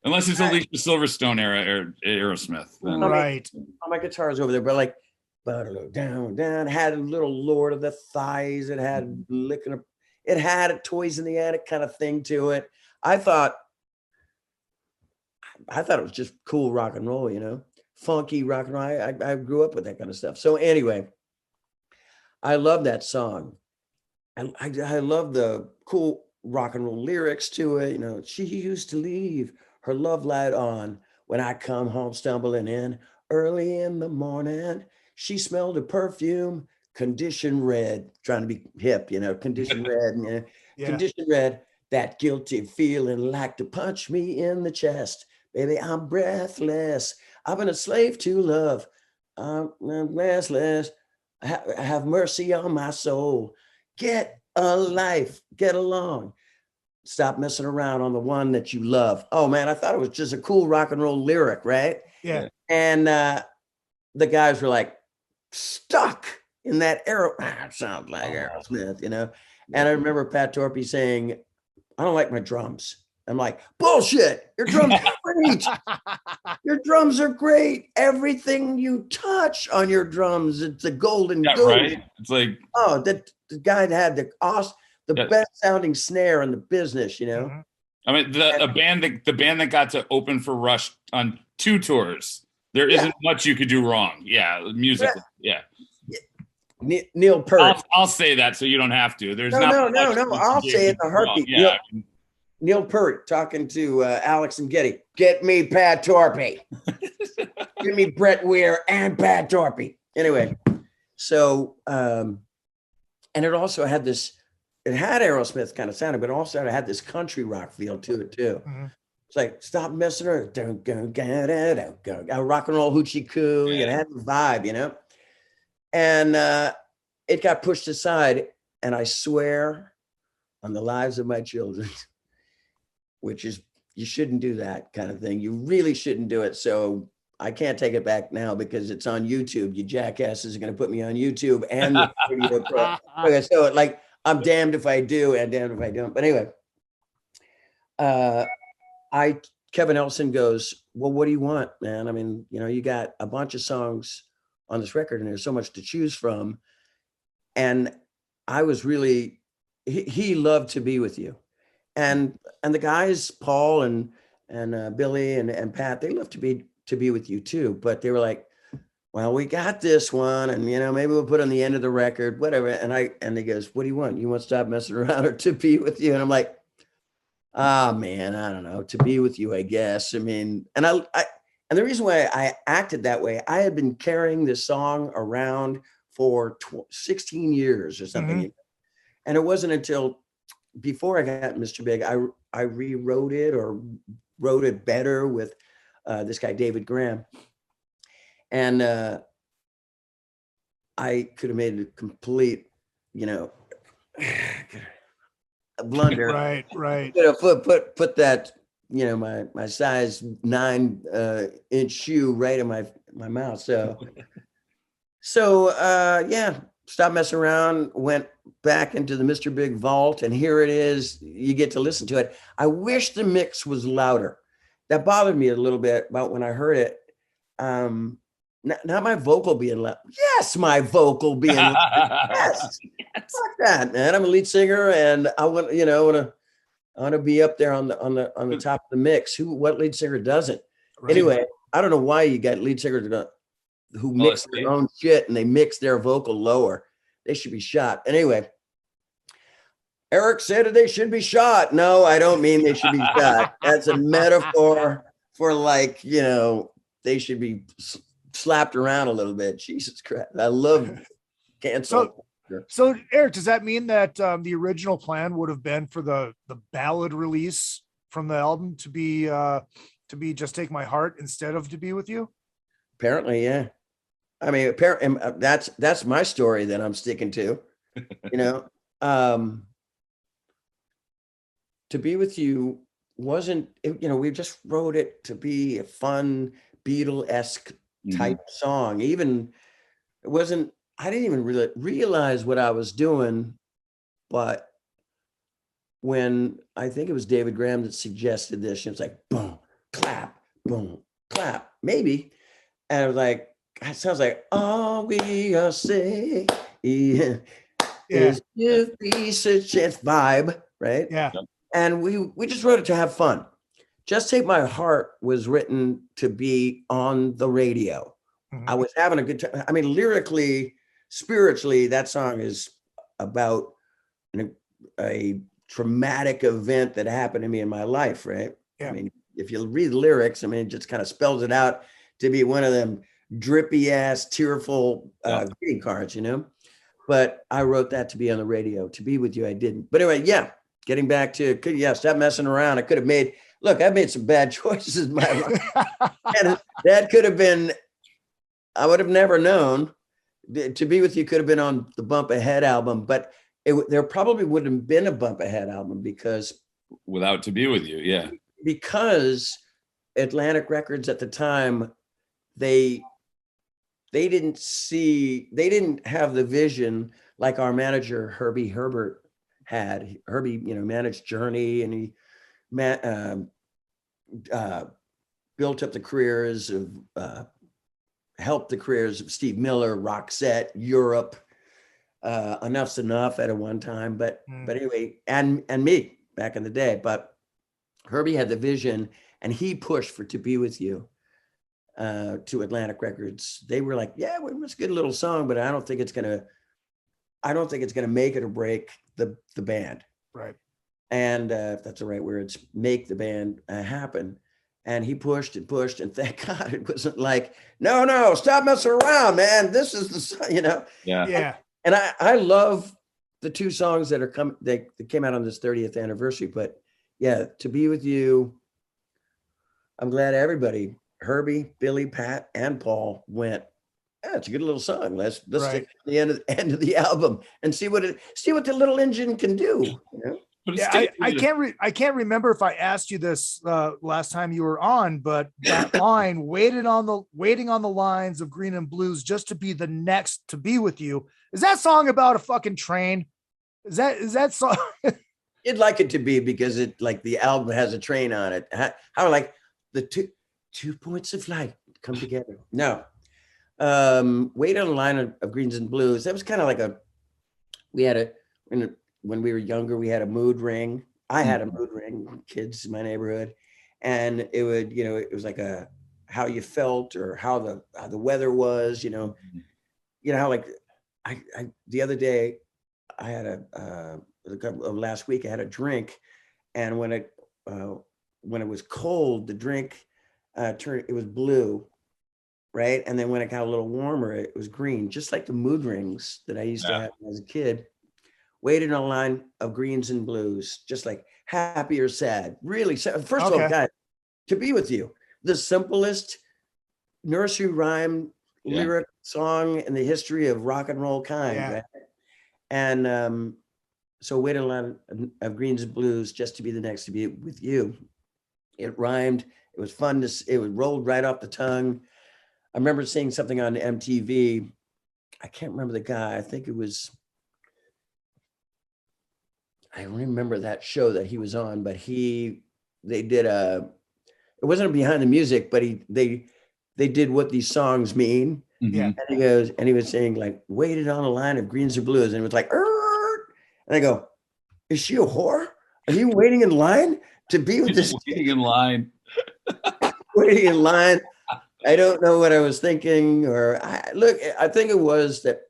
unless it's Alicia Silverstone era Aerosmith.
Right.
My guitar's over there, but like, down, down, had a little Lord of the Thighs. It had licking up. It had a Toys in the Attic kind of thing to it. I thought it was just cool rock and roll, funky rock and roll. I grew up with that kind of stuff. So anyway, I love that song. And I love the cool rock and roll lyrics to it. She used to leave her love light on when I come home stumbling in early in the morning. She smelled a perfume, condition red, trying to be hip, condition red, condition red, that guilty feeling like to punch me in the chest. Baby, I'm breathless. I've been a slave to love. I'm restless. Have mercy on my soul. Get a life, get along. Stop messing around on the one that you love. Oh man, I thought it was just a cool rock and roll lyric, right?
Yeah.
And the guys were like stuck in that sounds like Aerosmith, And I remember Pat Torpy saying, "I don't like my drums." I'm like, "Bullshit, your drums are great. Your drums are great. Everything you touch on your drums, it's a golden gold."
Right? It's like,
the guy had the best sounding snare in the business,
I mean, the band that got to open for Rush on 2 tours, there isn't much you could do wrong. Yeah, musically. Yeah.
Neil Peart.
I'll say that so you don't have to. There's
no. I'll say it in a heartbeat.
Yeah.
Neil Peart talking to Alex and Getty. "Get me Pat Torpy. Give me Brett Weir and Pat Torpy." Anyway, so and it also had this. It had Aerosmith kind of sounding, but also it had this country rock feel to it too. It's like, stop messing around. Don't go, rock and roll hoochie coo. It had the vibe, And it got pushed aside. And I swear on the lives of my children, which is, you shouldn't do that kind of thing. You really shouldn't do it. So I can't take it back now because it's on YouTube. You jackasses are going to put me on YouTube and the Radio Pro. Okay, so like, I'm damned if I do and damned if I don't. But anyway, Kevin Elson goes, "Well, what do you want, man? I mean, you got a bunch of songs on this record and there's so much to choose from." And I was really, he loved To Be With You. And the guys, Paul and Billy and Pat, they love To Be With You too. But they were like, "Well, we got this one, and maybe we'll put on the end of the record, whatever." And he goes, "What do you want? You want Stop Messing Around or To Be With You?" And I'm like, man, I don't know. To Be With You, I guess. I mean, and and the reason why I acted that way, I had been carrying this song around for 16 years or something. And it wasn't until before I got Mr. Big, I rewrote it or wrote it better with this guy, David Graham. And I could have made a complete, blunder.
Right.
Could have put that, my size 9-inch shoe right in my mouth. So yeah, Stop Messing Around went back into the Mr. Big vault, and here it is. You get to listen to it. I wish the mix was louder. That bothered me a little bit about when I heard it. Not my vocal being loud. Yes, my vocal being loud. Yes. Fuck that, man. I'm a lead singer, and I want to be up there on the top of the mix. What lead singer doesn't? Right. Anyway, I don't know why you got lead singers who mix their own shit and they mix their vocal lower. They should be shot. Anyway, Eric said that they should be shot. No, I don't mean they should be shot. That's a metaphor for they should be slapped around a little bit. Jesus Christ. I love cancel.
So Eric, does that mean that the original plan would have been for the ballad release from the album to be Just Take My Heart instead of To Be With You?
Apparently, yeah. I mean, apparently that's my story that I'm sticking to, To Be With You wasn't, we just wrote it to be a fun Beatle-esque type song. Even it wasn't, I didn't even really realize what I was doing, but when I think it was David Graham that suggested this, it was like, boom, clap, maybe. And I was like, it sounds like all we are saying is give peace a chance vibe, right?
Yeah.
And we just wrote it to have fun. Just Take My Heart was written to be on the radio. Mm-hmm. I was having a good time. I mean, lyrically, spiritually, that song is about a traumatic event that happened to me in my life, right? Yeah. I mean, if you read the lyrics, it just kind of spells it out to be one of them drippy ass, tearful greeting cards, But I wrote that to be on the radio. To Be With You, I didn't. But anyway, getting back to, stop messing around. I've made some bad choices in my life. And that could have been, I would have never known. To Be With You could have been on the Bump Ahead album, but there probably wouldn't have been a Bump Ahead album
without To Be With You, yeah.
Because Atlantic Records at the time, they didn't have the vision like our manager Herbie Herbert had. Herbie, managed Journey, and he built up the careers of helped the careers of Steve Miller, Roxette, Europe, Enough's Enough at one time, but anyway, and me back in the day. But Herbie had the vision, and he pushed for To Be With You to Atlantic Records. They were like, yeah, well, it's a good little song, but I don't think it's gonna make it or break the band.
Right.
And if that's the right words, make the band happen. And he pushed and pushed, and thank God it wasn't like, no, stop messing around, man. This is the,
Yeah.
And I love the two songs that came out on this 30th anniversary. But yeah, To Be With You, I'm glad everybody, Herbie, Billy, Pat, and Paul went, it's a good little song. Let's stick to the end of the album and see what the little engine can do.
Yeah, I can't remember if I asked you this last time you were on, but that line, waiting on the lines of green and blues just to be the next To Be With You. Is that song about a fucking train? Is that song?
You'd like it to be, because it, like, the album has a train on it. How like the two points of light come together. No. Wait on the line of greens and blues. That was kind of like when we were younger, we had a mood ring. I had a mood ring, kids in my neighborhood. And it would, it was like how you felt, or how the weather was, how, like, I the other day I had last week I had a drink, and when it was cold, the drink it was blue, right? And then when it got a little warmer, it was green, just like the mood rings that I used to have as a kid. Waited on a line of greens and blues, just like happy or sad. Really sad. First of all, guys, To Be With You, the simplest nursery rhyme lyric song in the history of rock and roll kind.
Yeah.
Right? And so wait on a line of greens and blues, just to be the next To Be With You. It rhymed. It was fun it rolled right off the tongue. I remember seeing something on MTV. I can't remember the guy. I think it was I don't remember that show that he was on, but they did it wasn't a behind the music, but they did what these songs mean.
Yeah.
And he was saying like, waited on a line of greens or blues. And it was like, "Err." And I go, is she a whore? Are you waiting in line to be with this?
Waiting in line.
Waiting in line. I don't know what I was thinking, I think it was that,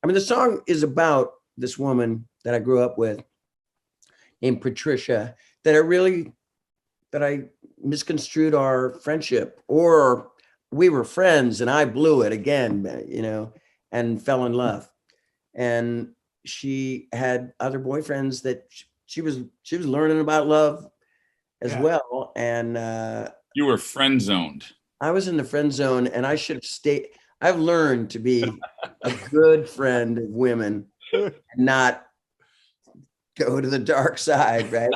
I mean, the song is about this woman that I grew up with named Patricia, that I misconstrued our friendship, or we were friends and I blew it again, and fell in love. And she had other boyfriends that she was learning about love as well. And
you were friend zoned.
I was in the friend zone, and I should have stayed. I've learned to be a good friend of women and not go to the dark side, right?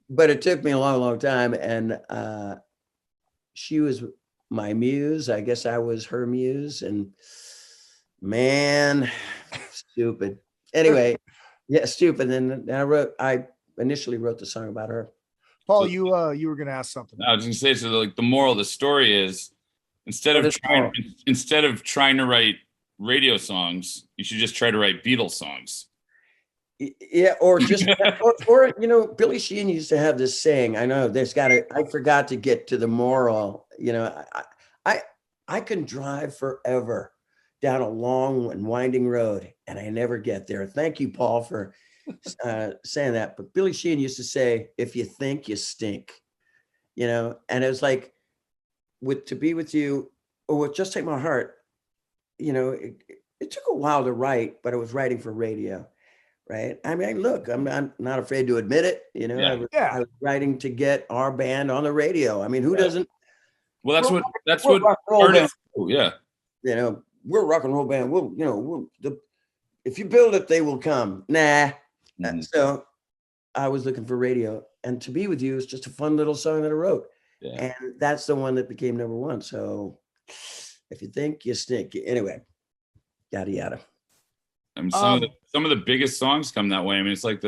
But it took me a long, long time. And she was my muse. I guess I was her muse. And man, stupid. Anyway, yeah, stupid. And I initially wrote the song about her.
Paul, you were going to ask something.
I was going to say, so like the moral of the story is, instead of trying to write radio songs, you should just try to write Beatles songs.
Yeah, or just or Billy Sheehan used to have this saying. I know I forgot to get to the moral. I can drive forever down a long and winding road, and I never get there. Thank you, Paul, for saying that. But Billy Sheehan used to say, if you think, you stink, and it was like, to be with you, or with Just Take My Heart, it took a while to write, but I was writing for radio, right? I mean, look, I'm not afraid to admit it. I was writing to get our band on the radio. I mean, who doesn't?
Well, that's what artists do. Yeah.
We're a rock and roll band. If you build it, they will come. Nah. So I was looking for radio, and To Be With You is just a fun little song that I wrote. Yeah. And that's the one that became number one. So if you think, you stink. Anyway, yada, yada.
I mean, some of the biggest songs come that way. I mean, it's like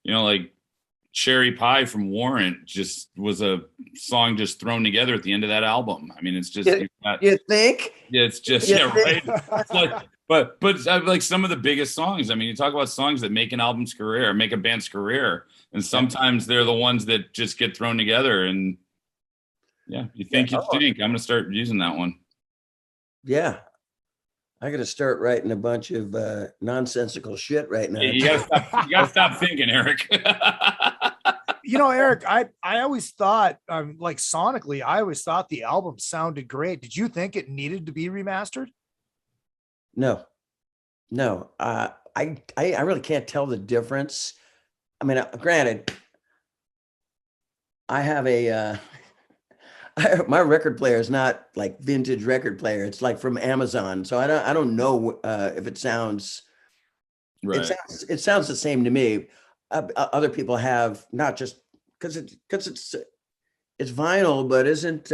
like Cherry Pie from Warrant just was a song just thrown together at the end of that album. I mean, it's just,
you think?
It's just, right. It's like, but like some of the biggest songs, I mean, you talk about songs that make an album's career, make a band's career. And sometimes they're the ones that just get thrown together. And you think you stink. I'm going to start using that one.
Yeah. I got to start writing a bunch of nonsensical shit right now.
You gotta stop thinking, Eric.
Eric, I always thought, like sonically, I always thought the album sounded great. Did you think it needed to be remastered?
No. I really can't tell the difference. I mean, granted, I have my record player is not like vintage record player. It's like from Amazon. So I don't know if it sounds,
right.
It sounds the same to me. Other people have, not just because it's vinyl, but isn't,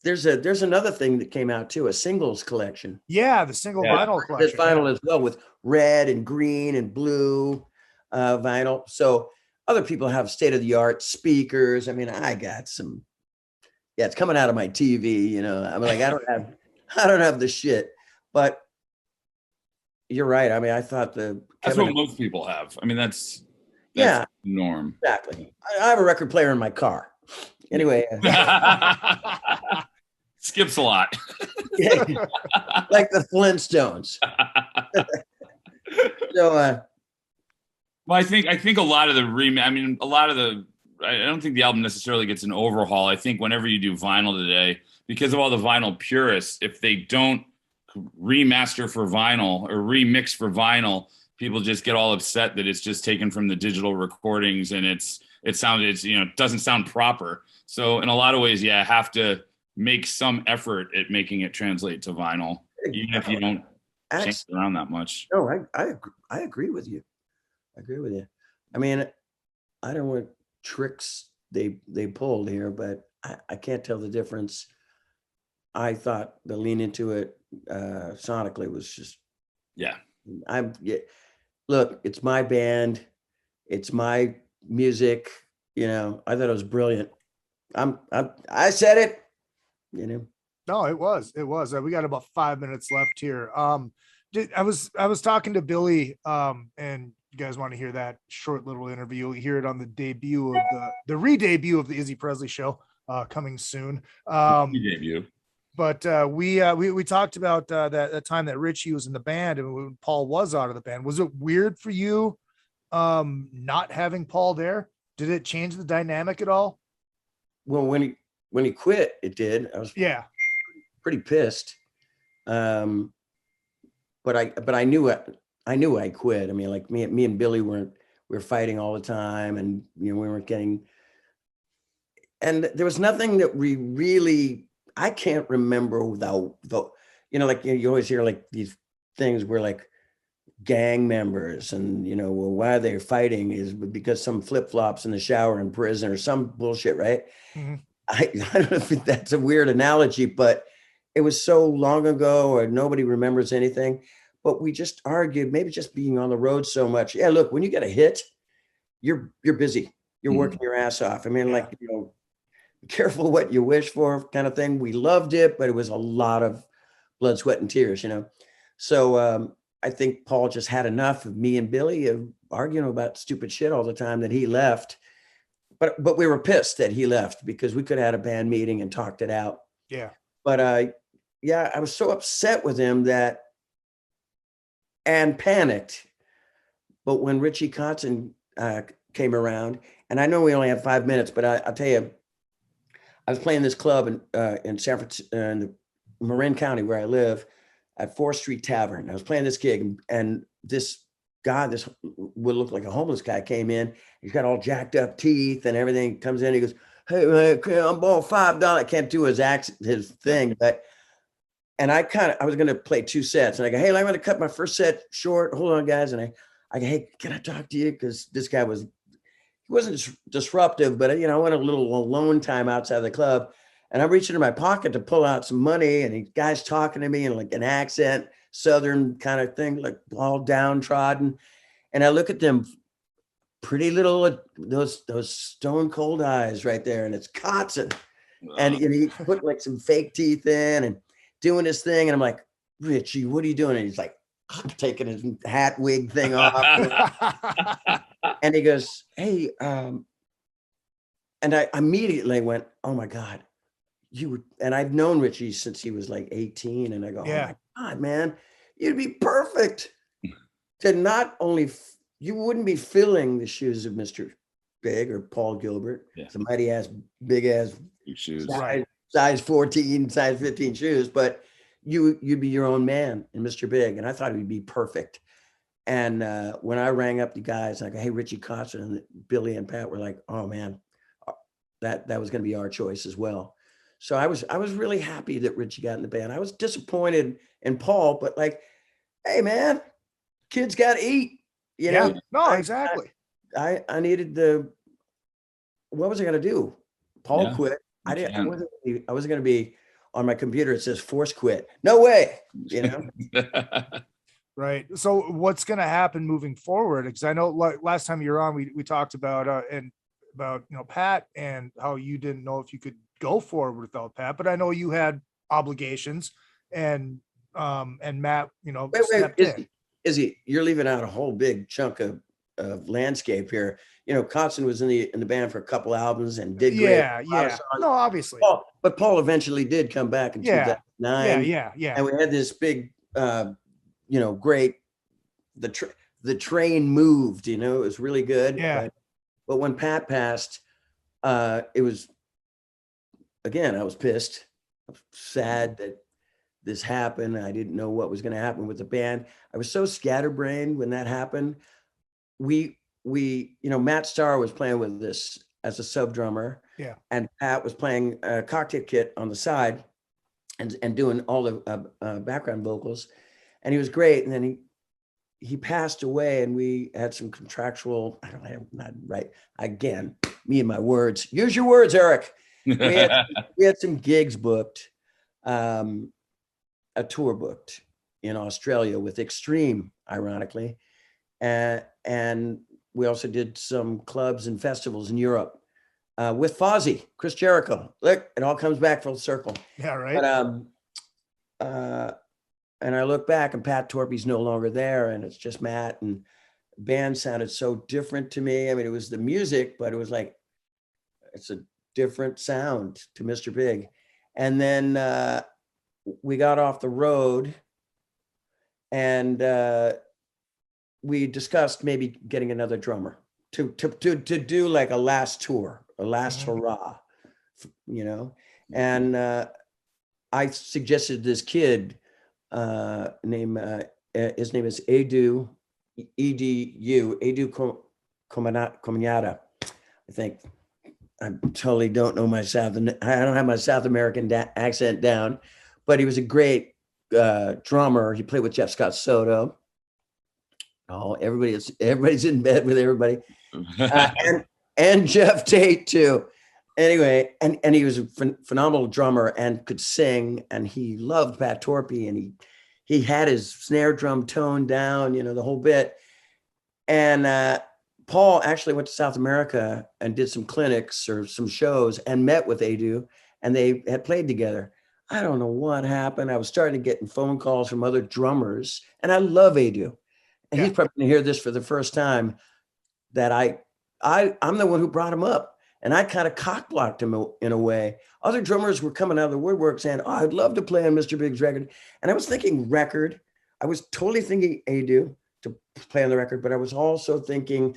there's another thing that came out too, a singles collection.
Yeah. The single vinyl collection.
There's vinyl as well, with red and green and blue vinyl. So other people have state-of-the-art speakers. I mean, I got some, it's coming out of my TV, I'm like, I don't have the shit, but you're right. I mean, I thought
that's what most people have. I mean, that's the norm.
Exactly. I have a record player in my car. Anyway.
Skips a lot.
Like the Flintstones. So,
well, I think a lot of the I don't think the album necessarily gets an overhaul. I think whenever you do vinyl today, because of all the vinyl purists, if they don't remaster for vinyl or remix for vinyl, people just get all upset that it's just taken from the digital recordings and it doesn't sound proper. So in a lot of ways, have to make some effort at making it translate to vinyl, even if you don't change it around that much.
No, I agree with you. I mean, I don't know what tricks they pulled here, but I can't tell the difference. I thought the Lean Into It sonically was just, look, it's my band, it's my music. I thought it was brilliant. I said it.
No, it was. We got about 5 minutes left here. I was talking to Billy, and you guys want to hear that short little interview? You'll hear it on the debut of the re-debut of the Izzy Presley Show, coming soon.
Debut.
But we talked about that time that Richie was in the band and when Paul was out of the band. Was it weird for you not having Paul there? Did it change the dynamic at all?
Well, when he quit, it did. I was pretty pissed. But I knew I quit. I mean, like me and Billy we were fighting all the time, and we weren't getting. And there was nothing that we really. I can't remember without like you always hear like these things where like gang members and well, why they're fighting is because some flip-flops in the shower in prison or some bullshit, right?
Mm-hmm.
I don't know if that's a weird analogy, but it was so long ago or nobody remembers anything. But we just argued, maybe just being on the road so much. Yeah, look, when you get a hit, you're busy. You're working your ass off. I mean, like, be careful what you wish for kind of thing. We loved it, but it was a lot of blood, sweat, and tears, So I think Paul just had enough of me and Billy of arguing about stupid shit all the time that he left. But we were pissed that he left because we could have had a band meeting and talked it out.
Yeah.
But I was so upset with him and panicked. But when Richie Kotzen came around, and I know we only have 5 minutes, but I'll tell you, I was playing this club in San Francisco, in Marin County, where I live, at 4th Street Tavern. I was playing this gig, and this guy, this would look like a homeless guy, came in. He's got all jacked up teeth and everything. Comes in, he goes, "Hey man, I'm borrowing $5." I can't do his thing, and I was going to play 2 sets, and I go, "Hey, I'm going to cut my first set short. Hold on, guys." And I go, "Hey, can I talk to you?" Because this guy he wasn't disruptive, but I went a little alone time outside the club, and I'm reaching in my pocket to pull out some money, and the guy's talking to me in like an accent, Southern kind of thing, like all downtrodden. And I look at them pretty little, those stone cold eyes right there, and it's Kotzen. And he put like some fake teeth in and doing his thing. And I'm like, "Richie, what are you doing?" And he's like taking his hat wig thing off. And he goes, "Hey," and I immediately went, "Oh my God, and I've known Richie since he was like 18. And I go, "Oh my God, man, you'd be perfect to not only, you wouldn't be filling the shoes of Mr. Big or Paul Gilbert, some mighty ass, big ass
shoes,
size 14, size 15 shoes, but you'd be your own man in Mr. Big." And I thought he'd be perfect. And when I rang up the guys, like, "Hey, Richie Kotzen," and Billy and Pat were like, "Oh man, that was going to be our choice as well." So I was really happy that Richie got in the band. I was disappointed in Paul, but like, hey man, kids got to eat,
No, exactly.
I needed what was I going to do? Paul quit. I wasn't going to be on my computer. It says "force quit." No way,
Right. So what's going to happen moving forward? Because I know last time you were on, we talked about Pat and how you didn't know if you could go forward without Pat, but I know you had obligations and Matt,
wait, Izzy, you're leaving out a whole big chunk of landscape here. Kotzen was in the band for a couple albums and did great.
Yeah. No, obviously.
But Paul eventually did come back in 2009.
Yeah.
And we had this big, great, the train moved, it was really good.
Yeah.
But when Pat passed, it was, again, I was pissed. I was sad that this happened. I didn't know what was going to happen with the band. I was so scatterbrained when that happened. We Matt Starr was playing with this as a sub drummer.
Yeah.
And Pat was playing a Cocktail Kit on the side and doing all the background vocals. And he was great. And then he passed away, and we had some contractual, not right. Again, me and my words. Use your words, Eric. We had some gigs booked, a tour booked in Australia with Extreme, ironically. and we also did some clubs and festivals in Europe with Fozzy, Chris Jericho. Look, it all comes back full circle.
Yeah, right.
But and I look back, and Pat Torpey's no longer there, and it's just Matt, and the band sounded so different to me. I mean, it was the music, but it was like, it's a different sound to Mr. Big. And then we got off the road, and we discussed maybe getting another drummer to do like a last tour, a last hurrah, you know. And I suggested this kid named his name is Edu Comaniata. I think. I totally don't know I don't have my South American accent down, but he was a great drummer. He played with Jeff Scott Soto. Oh, everybody's in bed with everybody, and Jeff Tate too. Anyway, and he was a phenomenal drummer and could sing, and he loved Pat Torpey, and he had his snare drum toned down, you know, the whole bit. And Paul actually went to South America and did some clinics or some shows and met with Edu, and they had played together. I don't know what happened. I was starting to get phone calls from other drummers, and I love Edu. And he's probably going to hear this for the first time, that I'm the one who brought him up, and I kind of cock-blocked him in a way. Other drummers were coming out of the woodwork saying, "Oh, I'd love to play on Mr. Big's record." And I was thinking record. I was totally thinking Edu to play on the record, but I was also thinking,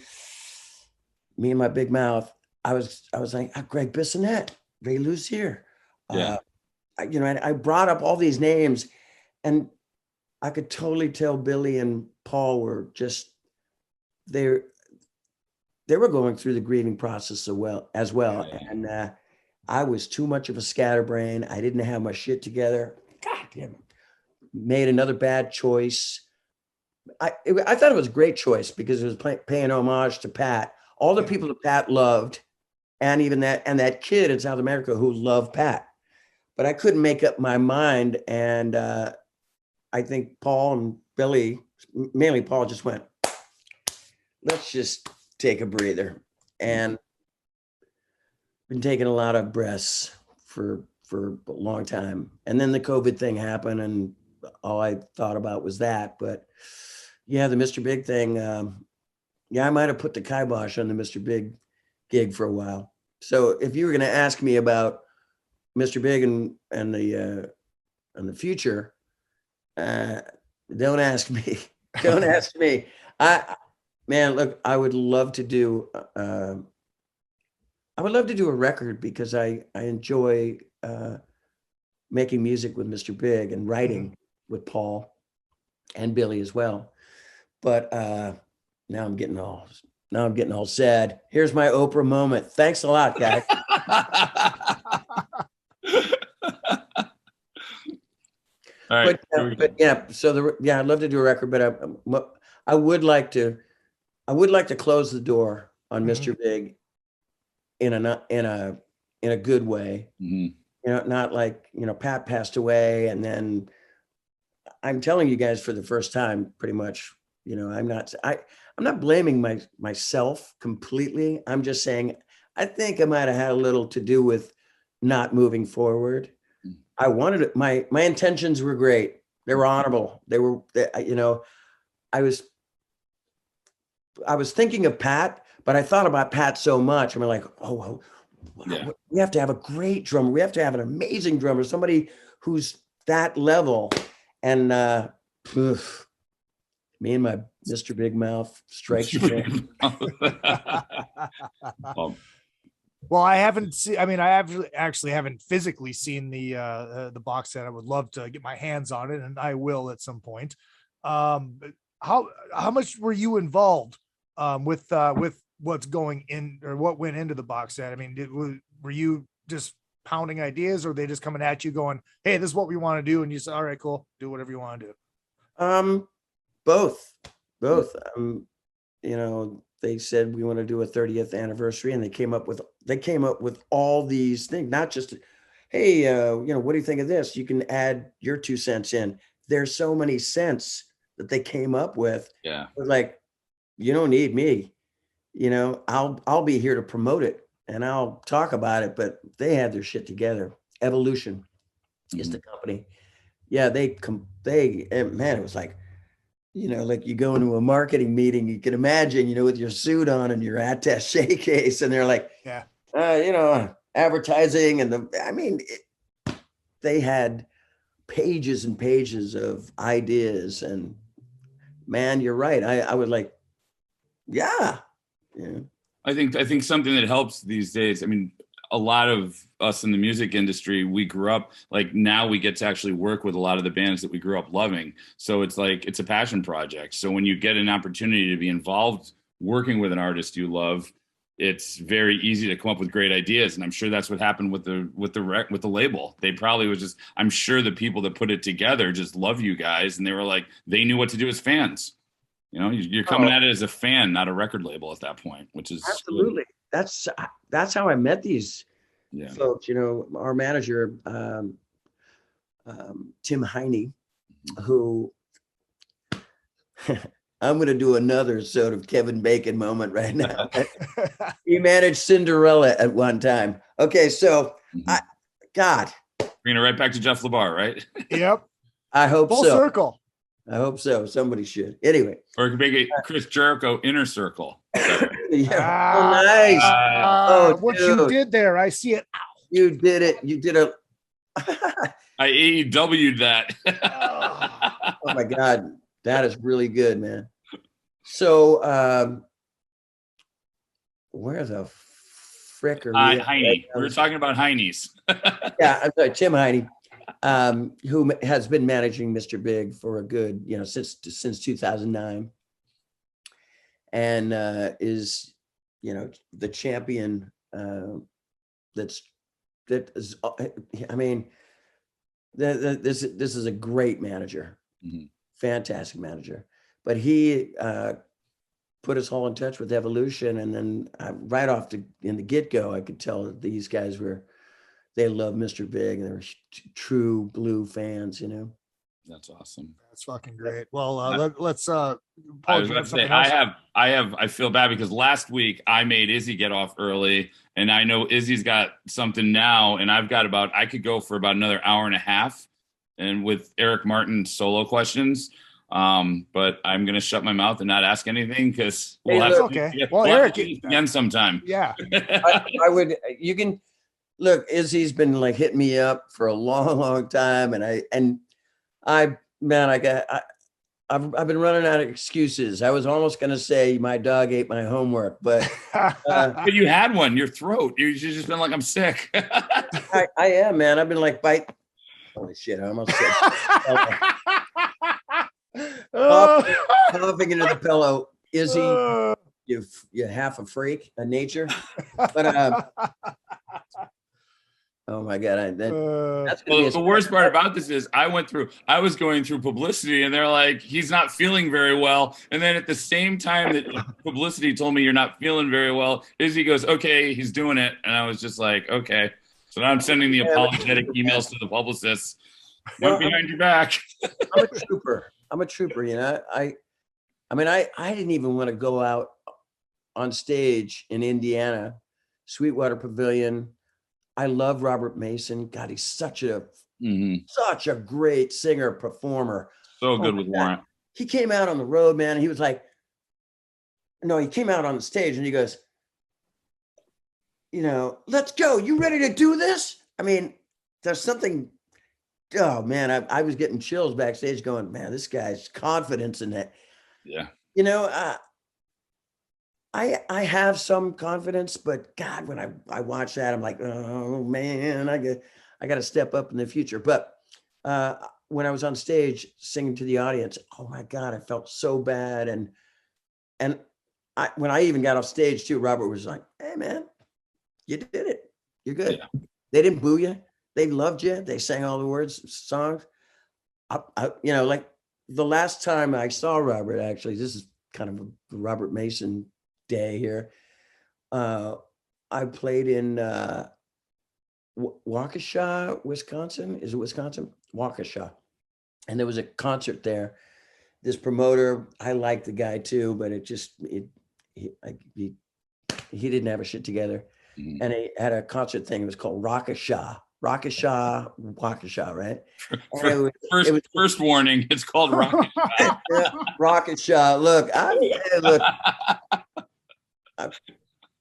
me and my big mouth, I was like, Greg Bissonette, Ray Lucier. I brought up all these names, and I could totally tell Billy and Paul were just, they were going through the grieving process as well. And I was too much of a scatterbrain. I didn't have my shit together. God damn it. Made another bad choice. I thought it was a great choice because it was paying homage to Pat, all the people that Pat loved, and even that kid in South America who loved Pat. But I couldn't make up my mind, and I think Paul and Billy, mainly Paul, just went, let's just take a breather. And been taking a lot of breaths for a long time. And then the COVID thing happened, and all I thought about was that. But yeah, the Mr. Big thing, I might have put the kibosh on the Mr. Big gig for a while. So if you were going to ask me about Mr. Big and the future, don't ask me. Don't ask me. Look, I would love to do a record, because I enjoy making music with Mr. Big and writing with Paul and Billy as well. But now I'm getting all sad. Here's my Oprah moment. Thanks a lot, guys.
All right.
I'd love to do a record, but I would like to close the door on Mr. Big in a good way. You know, not like, Pat passed away, and then I'm telling you guys for the first time, pretty much, I'm not blaming myself completely. I'm just saying, I think I might've had a little to do with not moving forward. I wanted it. My intentions were great. They were honorable. I was thinking of Pat, but I thought about Pat so much. I'm like, we have to have a great drummer. We have to have an amazing drummer, somebody who's that level. And me and my Mr. Big Mouth strikes again.
Well, I haven't seen. I mean, I actually haven't physically seen the box set. I would love to get my hands on it, and I will at some point. How much were you involved with what's going in, or what went into the box set? I mean, were you just pounding ideas, or they just coming at you going, "Hey, this is what we want to do," and you said, "All right, cool, do whatever you want to do"?
Both. They said we want to do a 30th anniversary, and they came up with all these things, not just, hey, what do you think of this? You can add your 2 cents in. There's so many cents that they came up with.
Yeah.
Like, you don't need me. You know, I'll be here to promote it and I'll talk about it, but they had their shit together. Evolution is the company. Yeah, and man, it was like, you know, like you go into a marketing meeting, you can imagine, you know, with your suit on and your attaché case, and they're like,
Yeah.
you know, advertising they had pages and pages of ideas, and man, you're right. I was like, yeah.
I think something that helps these days, I mean, a lot of us in the music industry, we grew up, like, now we get to actually work with a lot of the bands that we grew up loving. So it's like, it's a passion project. So when you get an opportunity to be involved working with an artist you love, it's very easy to come up with great ideas. And I'm sure that's what happened with the label. They probably was just, I'm sure the people that put it together just love you guys. And they were like, they knew what to do as fans. You know, you're coming at it as a fan, not a record label at that point, which is
Absolutely. That's how I met these
yeah.
folks. You know, our manager, Tim Heine, who I'm going to do another sort of Kevin Bacon moment right now. He managed Cinderella at one time. Okay, so God,
bringing it right back to Jeff LaBar, right?
Yep.
I hope
Full
so.
circle.
I hope so. Somebody should. Anyway.
Or it could make it Chris Jericho Inner Circle.
Yeah. Oh, nice.
What you did there, I see it. Ow.
You did it. You did a.
I AEW'd that.
Oh my God. That is really good, man. So, where the frick are we?
Heine. We were talking about Heine's.
Yeah, I'm sorry, Tim Heine, who has been managing Mr. Big for a good, you know, since 2009, and is, you know, the champion. That is. I mean, this is a great manager, fantastic manager. But he put us all in touch with Evolution, and then right off in the get-go, I could tell that these guys they love Mr. Big, and they were true Blue fans, you know.
That's awesome.
That's fucking great. Well, let's.
I was about to say, I feel bad because last week I made Izzy get off early, and I know Izzy's got something now, and I could go for about another hour and a half, and with Eric Martin's solo questions. But I'm gonna shut my mouth and not ask anything because we'll have to.
Well,
Eric,
Eric,
again sometime.
Yeah.
I would. You can look. Izzy's been like hitting me up for a long time, and I've been running out of excuses. I was almost going to say my dog ate my homework, but
but you had one. Your throat. You just been like, I'm sick.
I am, man. I've been like bite. Holy shit! I almost said coughing into the pillow. Izzy, you're half a freak, a nature, but oh my God. That's
the worst part about this is I was going through publicity and they're like, he's not feeling very well. And then at the same time that publicity told me you're not feeling very well, Izzy goes, okay, he's doing it. And I was just like, okay. So now I'm sending the apologetic emails to the publicists. Went behind your back.
I'm a trooper, you know. I didn't even want to go out on stage in Indiana, Sweetwater Pavilion. I love Robert Mason. God, he's such a great singer, performer.
So good with Warrant.
He came out on the road, man. And he was like, no, he came out on the stage and he goes, you know, let's go. You ready to do this? I mean, there's something. Oh man, I was getting chills backstage going, man, this guy's confidence in that.
Yeah.
You know, I have some confidence, but God, when I watch that, I'm like, oh man, I got to step up in the future. But when I was on stage singing to the audience, oh my God, I felt so bad. And when I even got off stage too, Robert was like, hey man, you did it. You're good. Yeah. They didn't boo you. They loved you. They sang all the words, songs. You know, like the last time I saw Robert, actually, this is kind of a Robert Mason day here. I played in Waukesha, Wisconsin. Is it Wisconsin? Waukesha. And there was a concert there. this promoter, I liked the guy too, but he didn't have a shit together.
Mhm.
And he had a concert thing. It was called Waukesha, right? And
First warning, it's called Rocket.
Waukesha. Look,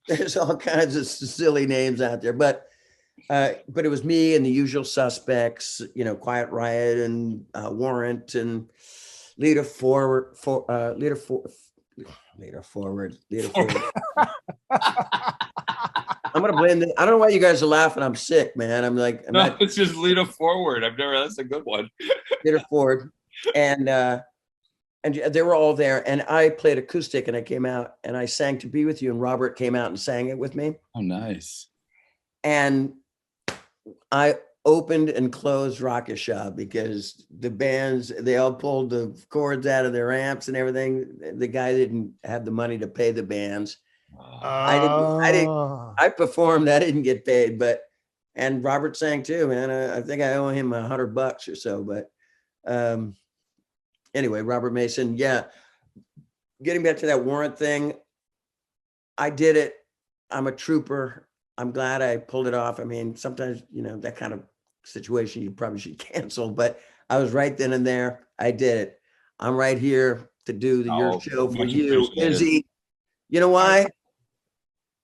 there's all kinds of silly names out there, but it was me and the usual suspects, Quiet Riot and Warrant and Leader Forward. I'm gonna blame this. I don't know why you guys are laughing. I'm sick, man.
It's just Leader Forward. That's a good one.
Leader Forward, and they were all there. And I played acoustic, and I came out and I sang "To Be With You," and Robert came out and sang it with me.
Oh, nice.
And I opened and closed Rocket Shop because the bands, they all pulled the cords out of their amps and everything. The guy didn't have the money to pay the bands. I performed. I didn't get paid, and Robert sang too, man. I think I owe him $100 or so, but anyway, Robert Mason. Yeah. Getting back to that Warrant thing. I did it. I'm a trooper. I'm glad I pulled it off. I mean, sometimes, that kind of situation you probably should cancel, but I was right then and there. I did it. I'm right here to do your show for you, Izzy. You know why?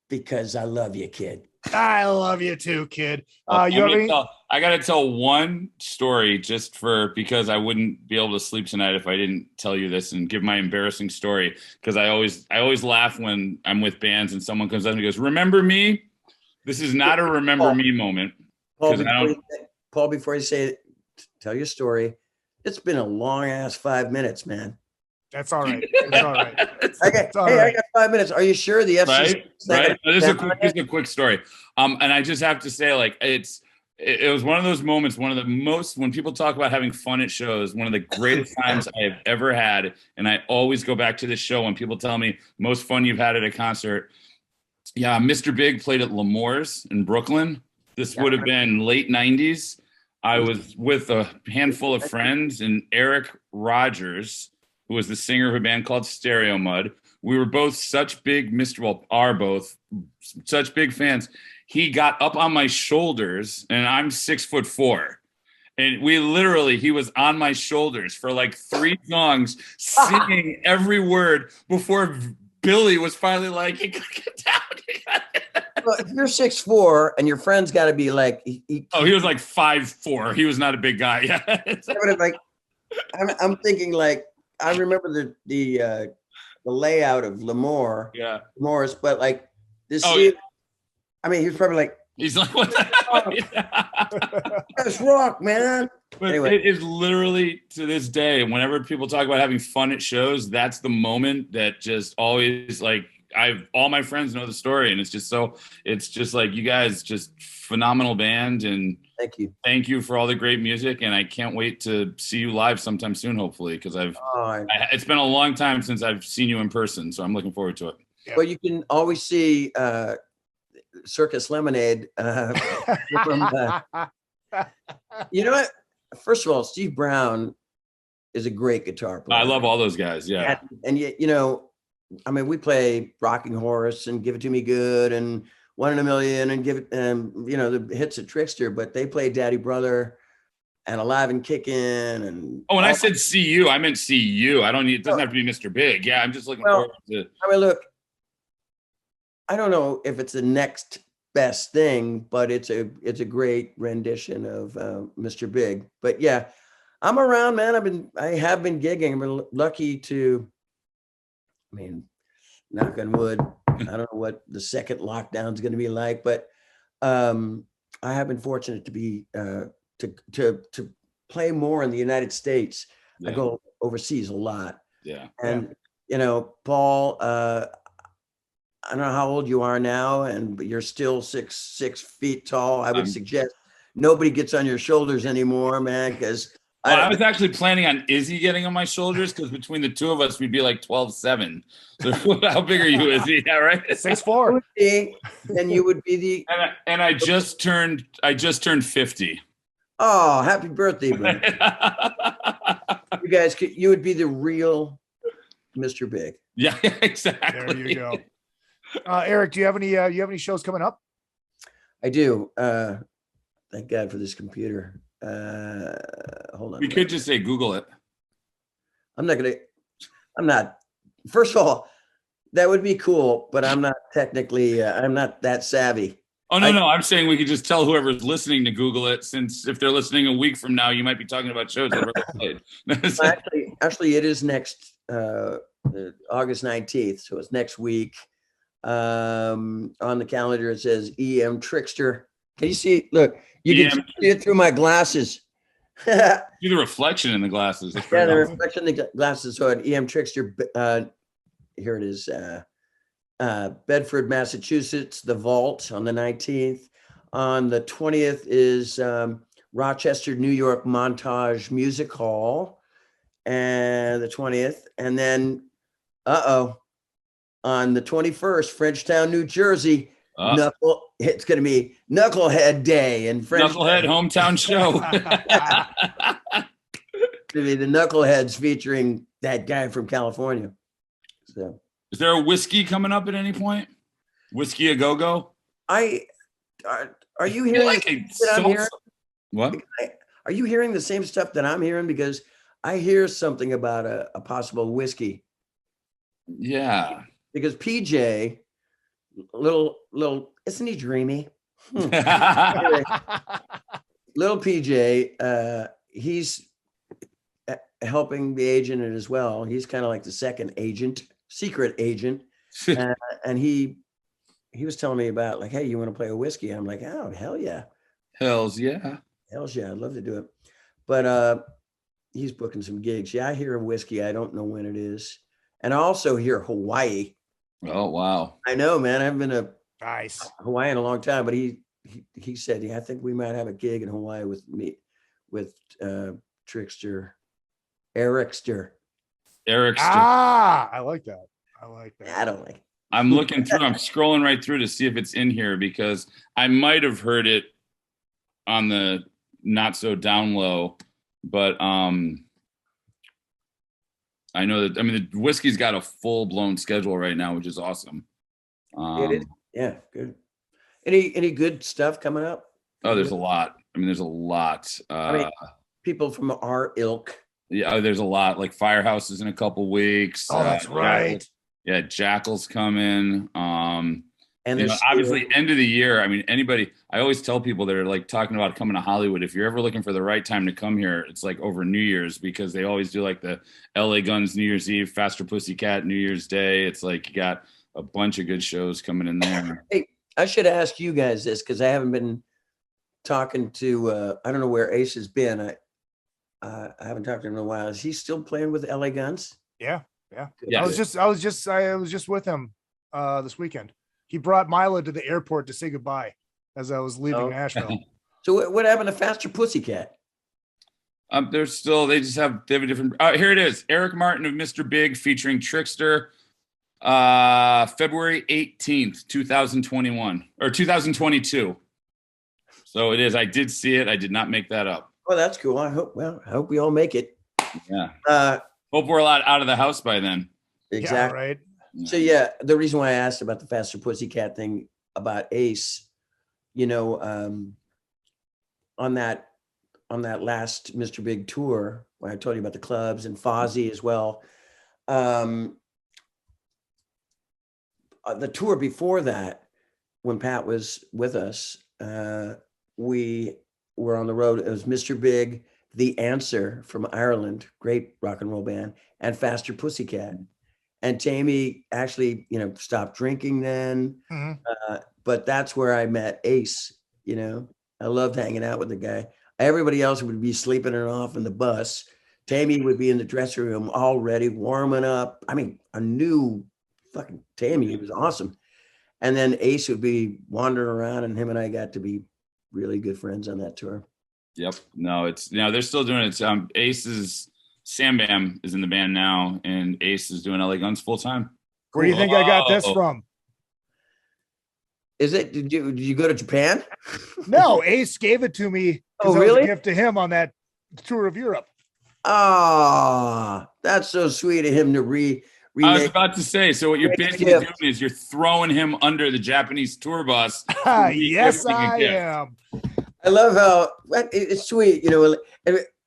Because I love you, kid.
I love you too, kid.
I got to tell one story because I wouldn't be able to sleep tonight if I didn't tell you this and give my embarrassing story. Because I always laugh when I'm with bands and someone comes up and goes, "Remember me?" This is not a remember me moment.
Paul, before you say it, tell your story. It's been a long ass 5 minutes, man.
That's all right. That's all right.
Okay. I got 5 minutes. Are you sure the FCC?
Right. This is a quick story. And I just have to say, it was one of those moments, one of the most, when people talk about having fun at shows, one of the greatest times I have ever had. And I always go back to this show when people tell me most fun you've had at a concert. Yeah. Mr. Big played at L'Amour's in Brooklyn. This would have been late 90s. I was with a handful of friends and Eric Rogers, who was the singer of a band called Stereo Mud. We were both such big such big fans. He got up on my shoulders, and I'm 6'4". And he was on my shoulders for like 3 songs, singing every word before Billy was finally like, "You gotta get down."
Well, if you're 6'4" and your friend's got to be like,
he was like 5'4". He was not a big guy.
Yeah. I'm thinking I remember the layout of L'Amour's, but like this. I mean, he was probably like,
he's like, "What the hell?"
That's rock, man.
But
anyway,
it is literally to this day, whenever people talk about having fun at shows, that's the moment that just always all my friends know the story, and it's just like, you guys, just phenomenal band, and thank you for all the great music, and I can't wait to see you live sometime soon, hopefully, because it's been a long time since I've seen you in person, so I'm looking forward to it.
Well, you can always see Circus Lemonade from you know what? First of all, Steve Brown is a great guitar player.
I love all those guys. Yeah.
And yet, I mean, we play Rocking Horse and Give It To Me Good and 1 in a Million and give it, the hits of Trickster, but they play Daddy Brother and Alive and Kickin' and.
Oh, when I said see you, I meant see you. It doesn't have to be Mr. Big. Yeah. I'm just looking forward to.
I mean, look, I don't know if it's the next best thing, but it's a great rendition of Mr. Big. But yeah, I'm around, man. I have been gigging. I've been lucky to, I mean, knock on wood. I don't know what the second lockdown is going to be like, but I have been fortunate to be to play more in the United States. Yeah. I go overseas a lot.
Yeah.
And Paul, I don't know how old you are now, but you're still 6 feet tall. I would suggest nobody gets on your shoulders anymore, man, because
I was actually planning on Izzy getting on my shoulders, because between the two of us, we'd be like 12'7". So how big are you, Izzy? Yeah, right?
6'4".
Then you would be the.
And I just turned 50.
Oh, happy birthday, bro. guys could, you would be the real Mr. Big.
Yeah, exactly.
There you go. Eric, do you have any shows coming up?
I do. Thank God for this computer. Hold on.
We could just say Google it.
I'm not. First of all, that would be cool, but I'm not technically, I'm not that savvy.
Oh, no. I'm saying we could just tell whoever's listening to Google it, since if they're listening a week from now, you might be talking about shows that are played.
Actually, it is next August 19th, so it's next week. On the calendar, it says EM Trickster. Can you see? Look, you can see it through my glasses.
See the reflection in the glasses.
Yeah, the reflection in the glasses. So at EM Trickster, here it is. Bedford, Massachusetts, the Vault on the 19th. On the 20th is Rochester, New York Montage Music Hall, and the 20th. And then, on the 21st, Frenchtown, New Jersey, it's going to be Knucklehead Day in Frenchtown.
Knucklehead hometown show.
To be the Knuckleheads featuring that guy from California. So,
is there a whiskey coming up at any point? Whiskey a go-go?
Are you hearing
like
that I'm hearing?
What?
Are you hearing the same stuff that I'm hearing? Because I hear something about a possible whiskey.
Yeah.
Because PJ, little, isn't he dreamy? Anyway, little PJ, he's helping the agent as well. He's kind of like the second agent, secret agent. And he was telling me about like, hey, you want to play a whiskey? I'm like, oh, hell yeah.
Hells yeah.
Hells yeah. I'd love to do it. But he's booking some gigs. Yeah, I hear a whiskey. I don't know when it is. And I also hear Hawaii.
Oh, wow.
I know, man. I haven't been to
Nice.
Hawaii in a long time, but he said, yeah, I think we might have a gig in Hawaii with me, with Trickster, Ericster.
I like that.
I don't like.
I'm looking through. I'm scrolling right through to see if it's in here because I might have heard it on the not so down low, but I know that. I mean, the whiskey's got a full blown schedule right now, which is awesome.
Yeah, good. Any good stuff coming up?
Oh, there's a lot. I mean, there's a lot.
People from our ilk.
Yeah, there's a lot. Like Firehouses in a couple weeks.
Oh, that's right.
Yeah, Jackal's coming.
And
you know, obviously, end of the year. I mean, anybody. I always tell people that are like talking about coming to Hollywood. If you're ever looking for the right time to come here, it's like over New Year's because they always do like the LA Guns New Year's Eve, Faster Pussycat New Year's Day. It's like you got a bunch of good shows coming in there.
Hey, I should ask you guys this because I haven't been talking to. I don't know where Ace has been. I haven't talked to him in a while. Is he still playing with LA Guns?
Yeah.
Yeah.
I was just with him this weekend. He brought Mila to the airport to say goodbye as I was leaving Nashville.
So what happened to Faster Pussycat?
They have a different. Here it is. Eric Martin of Mr. Big featuring Trickster. February 18th, 2021 or 2022. So it is. I did see it. I did not make that up.
Oh, that's cool. I hope we all make it.
Yeah. Hope we're a lot out of the house by then.
Exactly.
Yeah, right.
So yeah, the reason why I asked about the Faster Pussycat thing about Ace, you know, on that last Mr. Big tour, when I told you about the clubs and Fozzy as well, the tour before that, when Pat was with us, we were on the road. It was Mr. Big, The Answer from Ireland, great rock and roll band, and Faster Pussycat. And Tammy actually, you know, stopped drinking then.
Mm-hmm.
But that's where I met Ace. You know, I loved hanging out with the guy. Everybody else would be sleeping it off in the bus. Tammy would be in the dressing room already warming up. I mean, I knew fucking Tammy. It was awesome. And then Ace would be wandering around, and him and I got to be really good friends on that tour.
Yep. No, they're still doing it. Ace's Sam Bam is in the band now, and Ace is doing LA Guns full time.
Where do you think I got this from?
Is it? Did you go to Japan?
No, Ace gave it to me.
Oh,
That
really?
was a gift to him on that tour of Europe.
Ah, that's so sweet of him to
I was
rename.
about to say, so what you're
Great
basically
gift.
doing is you're throwing him under the Japanese tour bus.
Yes,
Re-gifting a
I
gift.
am.
I love how it's sweet, and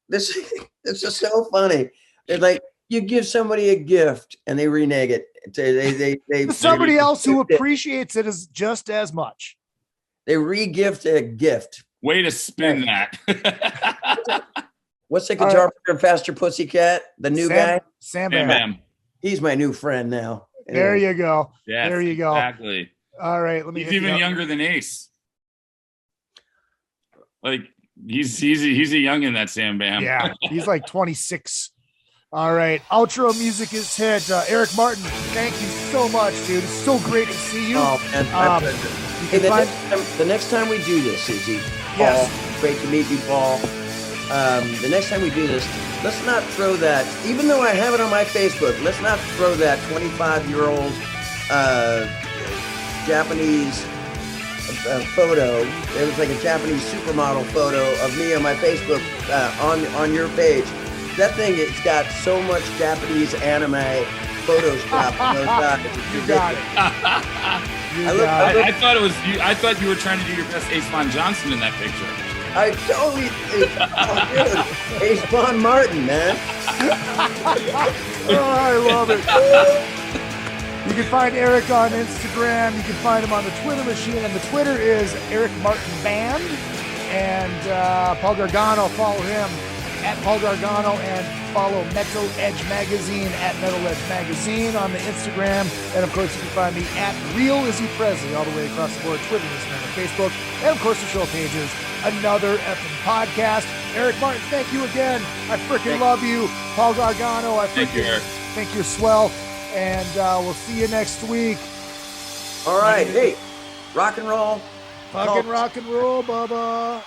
this this is so funny. It's like you give somebody a gift and they renege it. They
Somebody else who
re-gift it.
appreciates it is just as much.
They re-gift a gift.
Way to spin that.
What's the
All
guitar
right.
player, Faster Pussycat? The new guy?
Sam
Bam,
Bam.
bam.
He's my new friend now.
There
Anyway.
you go.
Yes,
There you go.
Exactly.
All right. Let me
He's
hit
even
the-
younger than Ace. Like he's a youngin', that Sam Bam.
Yeah, he's like 26. All right. Outro music is hit. Eric Martin, thank you so much, dude. It's so great to see you.
Oh, man, my pleasure.
You
Hey,
can find
the next time we do this, Izzy,
Yes.
Paul, great to meet you, Paul. The next time we do this, let's not throw that, even though I have it on my Facebook, let's not throw that 25-year-old Japanese photo. It was like a Japanese supermodel photo of me on my Facebook on your page. That thing, it's got so much Japanese anime Photoshop on those guys. It's
You got it.
ridiculous.
You
I look-
got
I
it.
look-
I thought it was you. I thought you were trying to do your best Ace Von Johnson in that picture.
I totally, dude, Ace Von Martin, man.
Oh, I love it. You can find Eric on Instagram. You can find him on the Twitter machine. And the Twitter is Eric Martin Band. And Paul Gargano, follow him at Paul Gargano, and follow Metal Edge Magazine at Metal Edge Magazine on the Instagram. And of course, you can find me at Real Izzy Presley all the way across the board, Twitter, Instagram, and Facebook. And of course, the show pages, Another Effing Podcast. Eric Martin, thank you again. I freaking love you. Paul Gargano, I
Thank you,
freaking
Eric.
think you're swell. And we'll see you next week.
All right, hey, rock and roll.
Fucking rock and roll, Bubba.